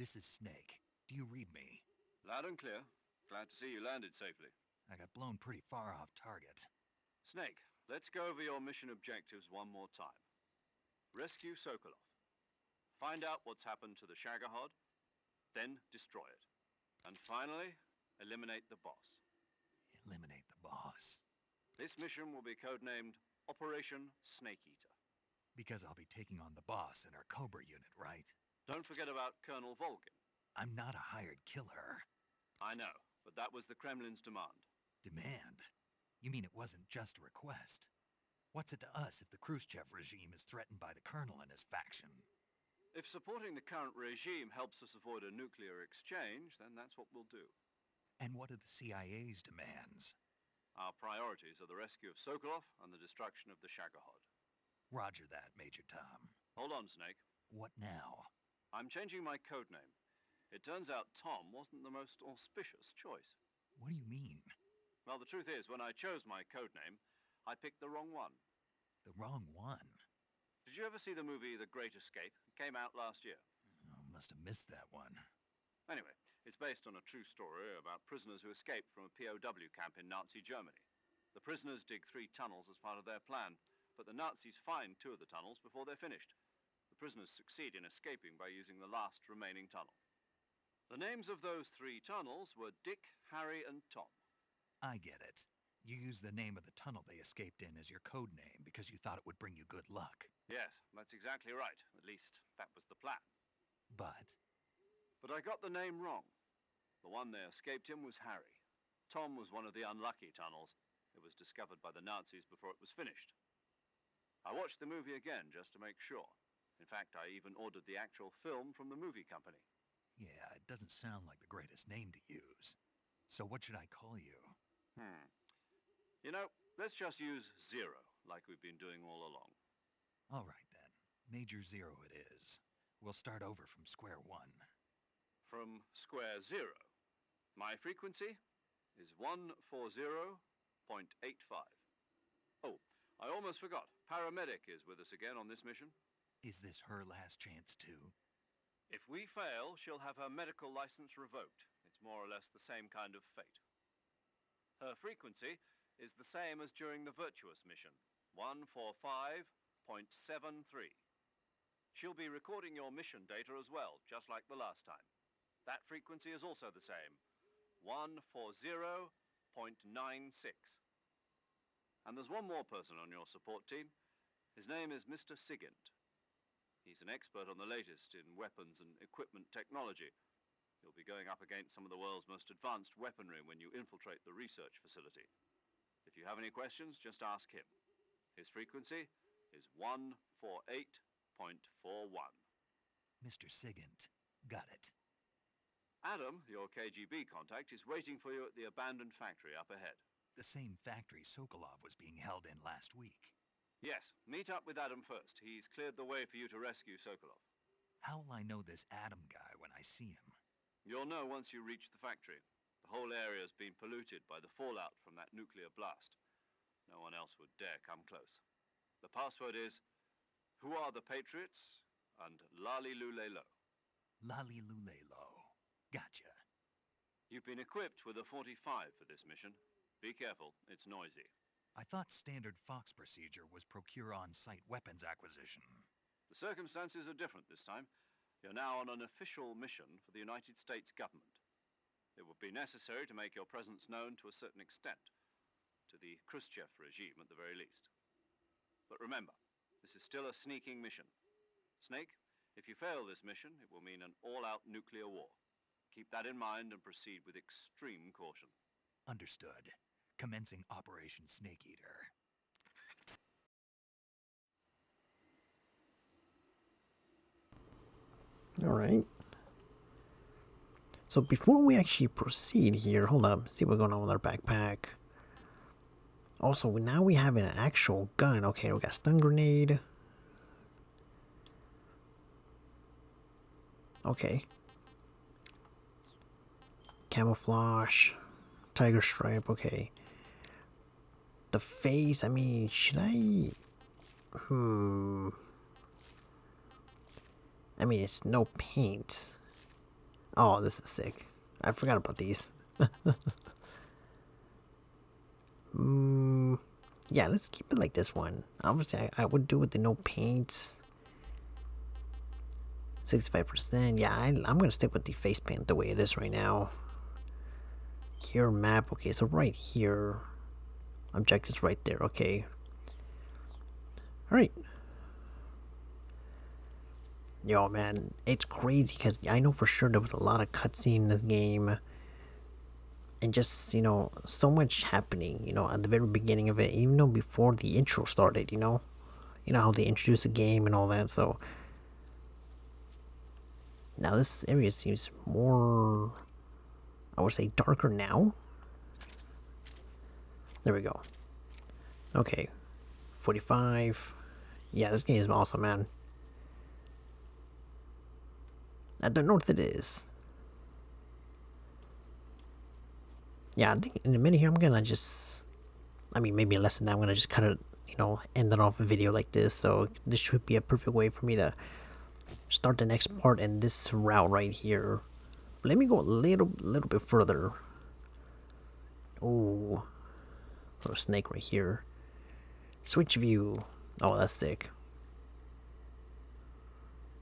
Speaker 2: This is Snake. Do you read me?
Speaker 4: Loud and clear. Glad to see you landed safely.
Speaker 2: I got blown pretty far off target.
Speaker 4: Snake, let's go over your mission objectives one more time. Rescue Sokolov. Find out what's happened to the Shagohod, then destroy it. And finally, eliminate the boss.
Speaker 2: Eliminate the boss.
Speaker 4: This mission will be codenamed Operation Snake Eater.
Speaker 2: Because I'll be taking on the boss in our Cobra unit, right?
Speaker 4: Don't forget about Colonel Volgin.
Speaker 2: I'm not a hired killer.
Speaker 4: I know, but that was the Kremlin's demand.
Speaker 2: Demand? You mean it wasn't just a request? What's it to us if the Khrushchev regime is threatened by the Colonel and his faction?
Speaker 4: If supporting the current regime helps us avoid a nuclear exchange, then that's what we'll do.
Speaker 2: And what are the CIA's demands?
Speaker 4: Our priorities are the rescue of Sokolov and the destruction of the Shagohod.
Speaker 2: Roger that, Major Tom.
Speaker 4: Hold on, Snake.
Speaker 2: What now?
Speaker 4: I'm changing my codename. It turns out Tom wasn't the most auspicious choice.
Speaker 2: What do you mean?
Speaker 4: Well, the truth is, when I chose my codename, I picked the wrong one.
Speaker 2: The wrong one?
Speaker 4: Did you ever see the movie The Great Escape? It came out last year.
Speaker 2: Oh, must have missed that one.
Speaker 4: Anyway, it's based on a true story about prisoners who escaped from a POW camp in Nazi Germany. The prisoners dig 3 tunnels as part of their plan, but the Nazis find 2 of the tunnels before they're finished. The prisoners succeed in escaping by using the last remaining tunnel. The names of those 3 tunnels were Dick, Harry, and Tom.
Speaker 2: I get it. You used the name of the tunnel they escaped in as your code name because you thought it would bring you good luck.
Speaker 4: Yes, that's exactly right. At least, that was the plan.
Speaker 2: But
Speaker 4: I got the name wrong. The one they escaped in was Harry. Tom was one of the unlucky tunnels. It was discovered by the Nazis before it was finished. I watched the movie again just to make sure. In fact, I even ordered the actual film from the movie company.
Speaker 2: yeah, it doesn't sound like the greatest name to use. So what should I call you?
Speaker 4: You know, let's just use Zero, like we've been doing all along.
Speaker 2: All right then. Major Zero it is. We'll start over from square one.
Speaker 4: From square 0. My frequency is 140.85. Oh, I almost forgot. Paramedic is with us again on this mission.
Speaker 2: Is this her last chance too?
Speaker 4: If we fail, she'll have her medical license revoked. It's more or less the same kind of fate. Her frequency is the same as during the Virtuous mission, 145.73. She'll be recording your mission data as well, just like the last time. That frequency is also the same, 140.96. And there's one more person on your support team. His name is Mr. Sigint. He's an expert on the latest in weapons and equipment technology. You'll be going up against some of the world's most advanced weaponry when you infiltrate the research facility. If you have any questions, just ask him. His frequency is 148.41.
Speaker 2: Mr. Sigint. Got it.
Speaker 4: Adam, your KGB contact, is waiting for you at the abandoned factory up ahead.
Speaker 2: The same factory Sokolov was being held in last week.
Speaker 4: Yes, meet up with Adam first. He's cleared the way for you to rescue Sokolov.
Speaker 2: How will I know this Adam guy when I see him?
Speaker 4: You'll know once you reach the factory. The whole area's been polluted by the fallout from that nuclear blast. No one else would dare come close. The password is, "Who are the Patriots?" and Lali Lule Lo.
Speaker 2: Lali Lule Lo. Gotcha.
Speaker 4: You've been equipped with a 45 for this mission. Be careful, it's noisy.
Speaker 2: I thought standard Fox procedure was procure on-site weapons acquisition.
Speaker 4: The circumstances are different this time. You're now on an official mission for the United States government. It would be necessary to make your presence known to a certain extent, to the Khrushchev regime at the very least. But remember, this is still a sneaking mission. Snake, if you fail this mission, it will mean an all-out nuclear war. Keep that in mind and proceed with extreme caution.
Speaker 2: Understood. Commencing Operation Snake Eater.
Speaker 1: Alright. So before we actually proceed here, hold up, see what's going on with our backpack. Also, now we have an actual gun. Okay, we got stun grenade. Okay. Camouflage. Tiger stripe, okay. The face, I mean, should I... I mean, it's no paint. Oh, this is sick. I forgot about these. Yeah, let's keep it like this one. Obviously, I would do with the no paints. 65%. Yeah, I'm gonna stick with the face paint the way it is right now. Here, map. Okay, so right here. Objectives right there. Okay. Alright. Yo, man, it's crazy because I know for sure there was a lot of cutscene in this game. And just, you know, so much happening, you know, at the very beginning of it, even though before the intro started, you know how they introduced the game and all that. So now this area seems more, I would say, darker now. There we go. Okay, 45. Yeah, this game is awesome, man. At the north it is. Yeah, I think in a minute here I'm gonna just, I mean, maybe less than that, I'm gonna just kind of, you know, end it off a video like this. So this should be a perfect way for me to start the next part in this route right here. Let me go a little bit further. Oh, little snake right here. Switch view. Oh, that's sick.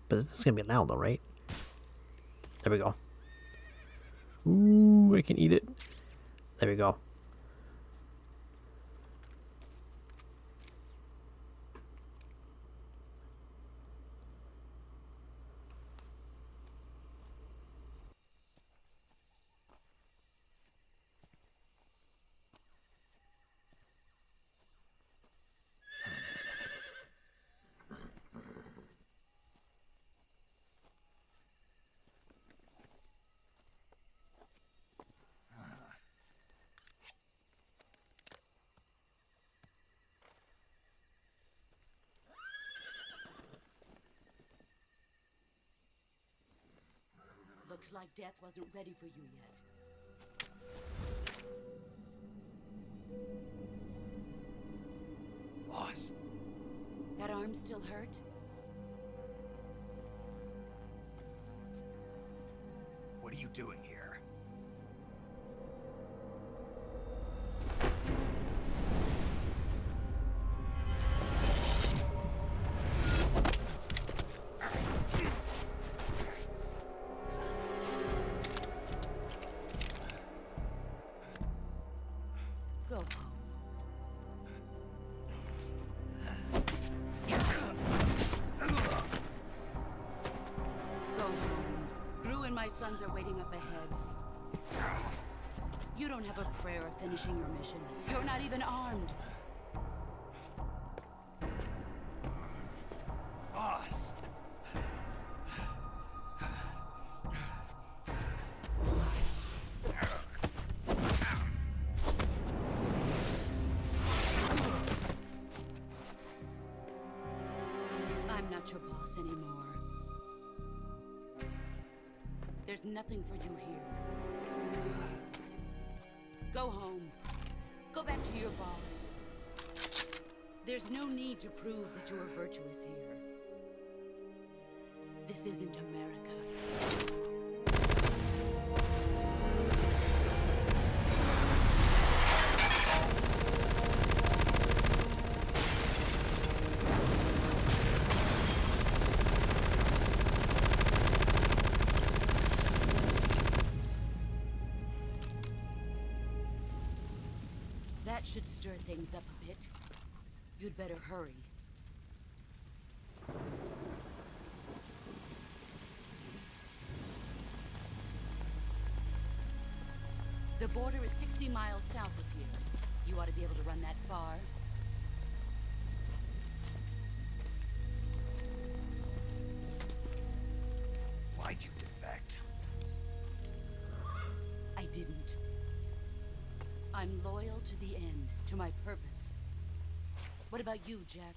Speaker 1: But this is gonna be loud though, right? There we go. Ooh, I can eat it. There we go.
Speaker 7: Looks like death wasn't ready for you yet.
Speaker 2: Boss.
Speaker 7: That arm still hurt?
Speaker 2: What are you doing here?
Speaker 7: Go home. Go home. Gru and my sons are waiting up ahead. You don't have a prayer of finishing your mission. You're not even armed.
Speaker 2: Boss.
Speaker 7: I'm not your boss anymore. There's nothing for you here. Go home. Go back to your boss. There's no need to prove that you are virtuous here. This isn't America. That should stir things up a bit. You'd better hurry. The border is 60 miles south of here. You ought to be able to run that far.
Speaker 2: Why'd you defect?
Speaker 7: I didn't. I'm loyal to the end, to my purpose. What about you, Jack?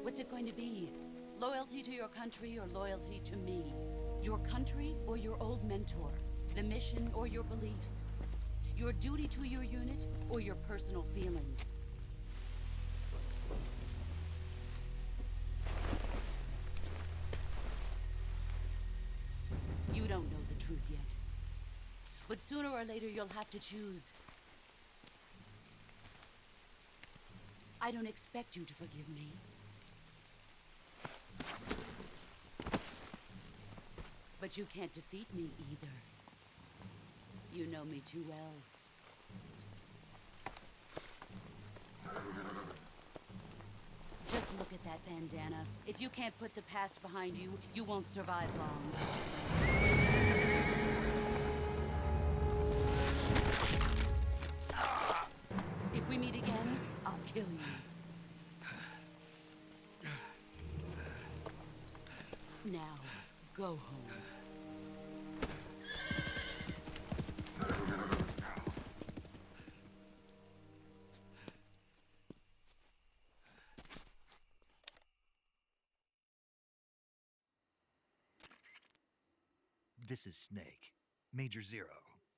Speaker 7: What's it going to be? Loyalty to your country or loyalty to me? Your country or your old mentor? The mission or your beliefs? Your duty to your unit or your personal feelings? truth yet. But sooner or later, you'll have to choose. I don't expect you to forgive me. But you can't defeat me either. You know me too well. Just look at that bandana. If you can't put the past behind you, you won't survive long. If we meet again, I'll kill you. Now, go home.
Speaker 2: This is Snake. Major Zero.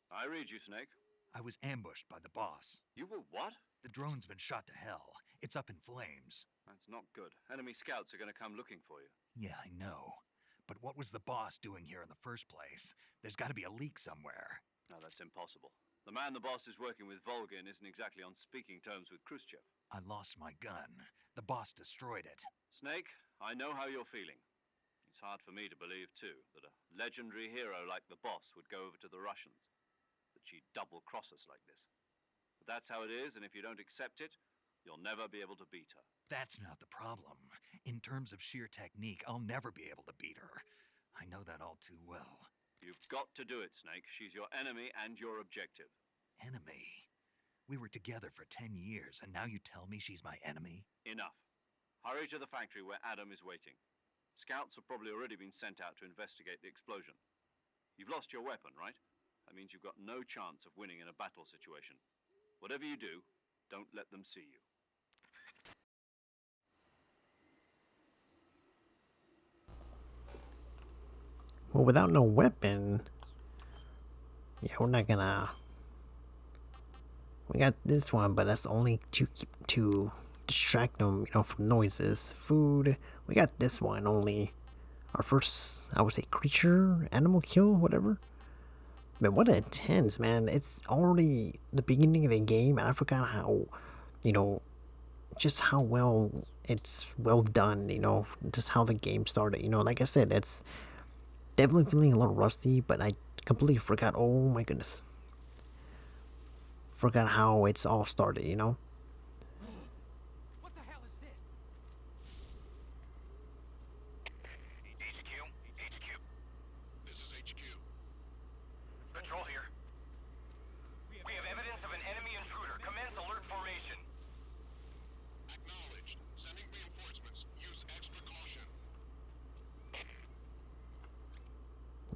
Speaker 4: I read you, Snake.
Speaker 2: I was ambushed by the boss.
Speaker 4: You were what?
Speaker 2: The drone's been shot to hell. It's up in flames.
Speaker 4: That's not good. Enemy scouts are going to come looking for you.
Speaker 2: Yeah, I know. But what was the boss doing here in the first place? There's got to be a leak somewhere.
Speaker 4: No, that's impossible. The man the boss is working with, Volgin, isn't exactly on speaking terms with Khrushchev.
Speaker 2: I lost my gun. The boss destroyed it.
Speaker 4: Snake, I know how you're feeling. It's hard for me to believe, too, that a legendary hero like the boss would go over to the Russians. That she'd double-cross us like this. But that's how it is, and if you don't accept it, you'll never be able to beat her.
Speaker 2: That's not the problem. In terms of sheer technique, I'll never be able to beat her. I know that all too well.
Speaker 4: You've got to do it, Snake. She's your enemy and your objective.
Speaker 2: Enemy? We were together for 10 years, and now you tell me she's my enemy?
Speaker 4: Enough. Hurry to the factory where Adam is waiting. Scouts have probably already been sent out to investigate the explosion. You've lost your weapon, right? That means you've got no chance of winning in a battle situation. Whatever you do, don't let them see you.
Speaker 1: Well, without no weapon, yeah, we're not gonna. We got this one, but that's only to distract them, you know, from noises. Food. We got this one only. Our first, I would say, creature, animal kill, whatever. But what intense, man! It's already the beginning of the game, and I forgot how, you know, just how it's well done. You know, just how the game started. You know, like I said, it's definitely feeling a little rusty, but I completely forgot. Oh my goodness, forgot how it's all started. You know.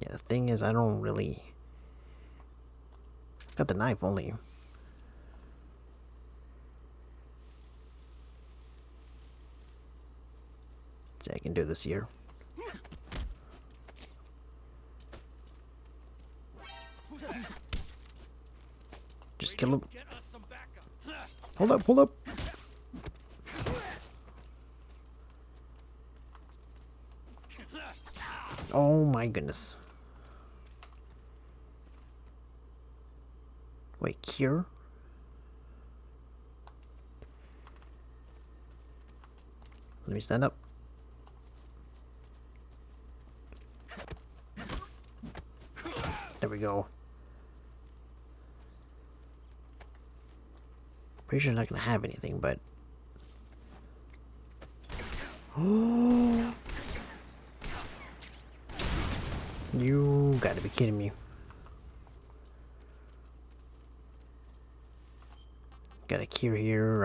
Speaker 1: Yeah, the thing is, I don't really got the knife only. See, I can do this here. Just kill him. Hold up, hold up. Oh my goodness. Wait, cure? Let me stand up. There we go. Pretty sure I'm not gonna have anything, but you gotta be kidding me. Got a cure here.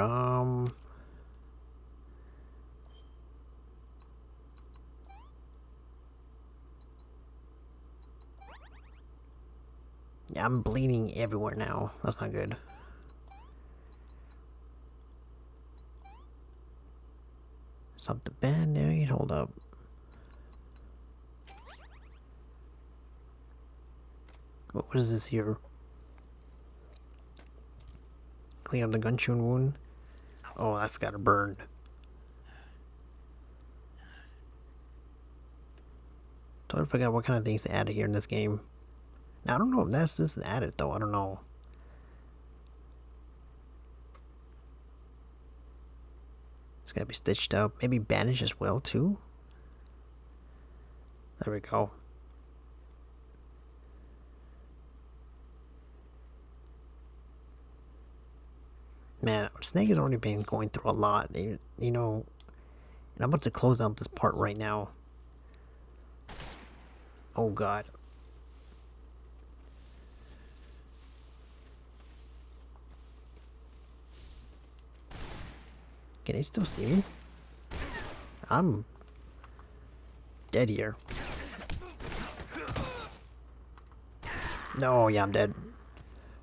Speaker 1: Yeah, I'm bleeding everywhere now. That's not good. Stop the band-aid. Hold up. What is this here? Clean up the gunshot wound. Oh, that's gotta burn. Totally forgot what kind of things to add here in this game. Now, I don't know if that's this added though. I don't know. It's gotta be stitched up. Maybe bandaged as well too. There we go. Man, Snake has already been going through a lot. You know, and I'm about to close out this part right now. Oh god. Can they still see me? I'm dead here. No, yeah, I'm dead.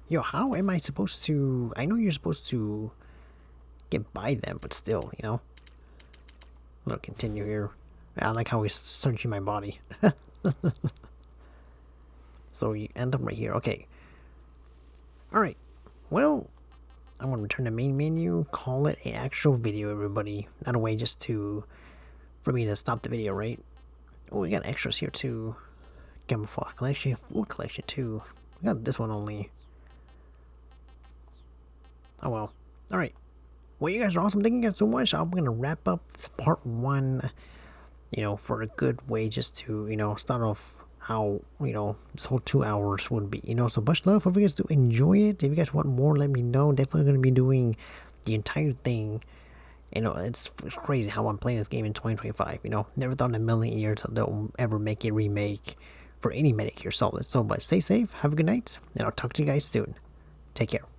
Speaker 1: Yo, how am I supposed to... I know you're supposed to get by them, but still, you know? I'll continue here. I like how he's searching my body. So you end up right here. Okay. Alright. Well, I'm going to return to main menu. Call it an actual video, everybody. Not a way just to... for me to stop the video, right? Oh, we got extras here too. Camouflage collection. Food collection too. We got this one only. Oh well. Alright. Well, you guys are awesome. Thank you guys so much. I'm going to wrap up this part 1, you know, for a good way just to, you know, start off how, you know, this whole 2 hours would be, you know. So much love. Hope you guys do enjoy it. If you guys want more, let me know. Definitely going to be doing the entire thing. You know, it's crazy how I'm playing this game in 2025, you know. Never thought in a million years they'll ever make a remake for any Metal Gear Solid. So, but stay safe, have a good night, and I'll talk to you guys soon. Take care.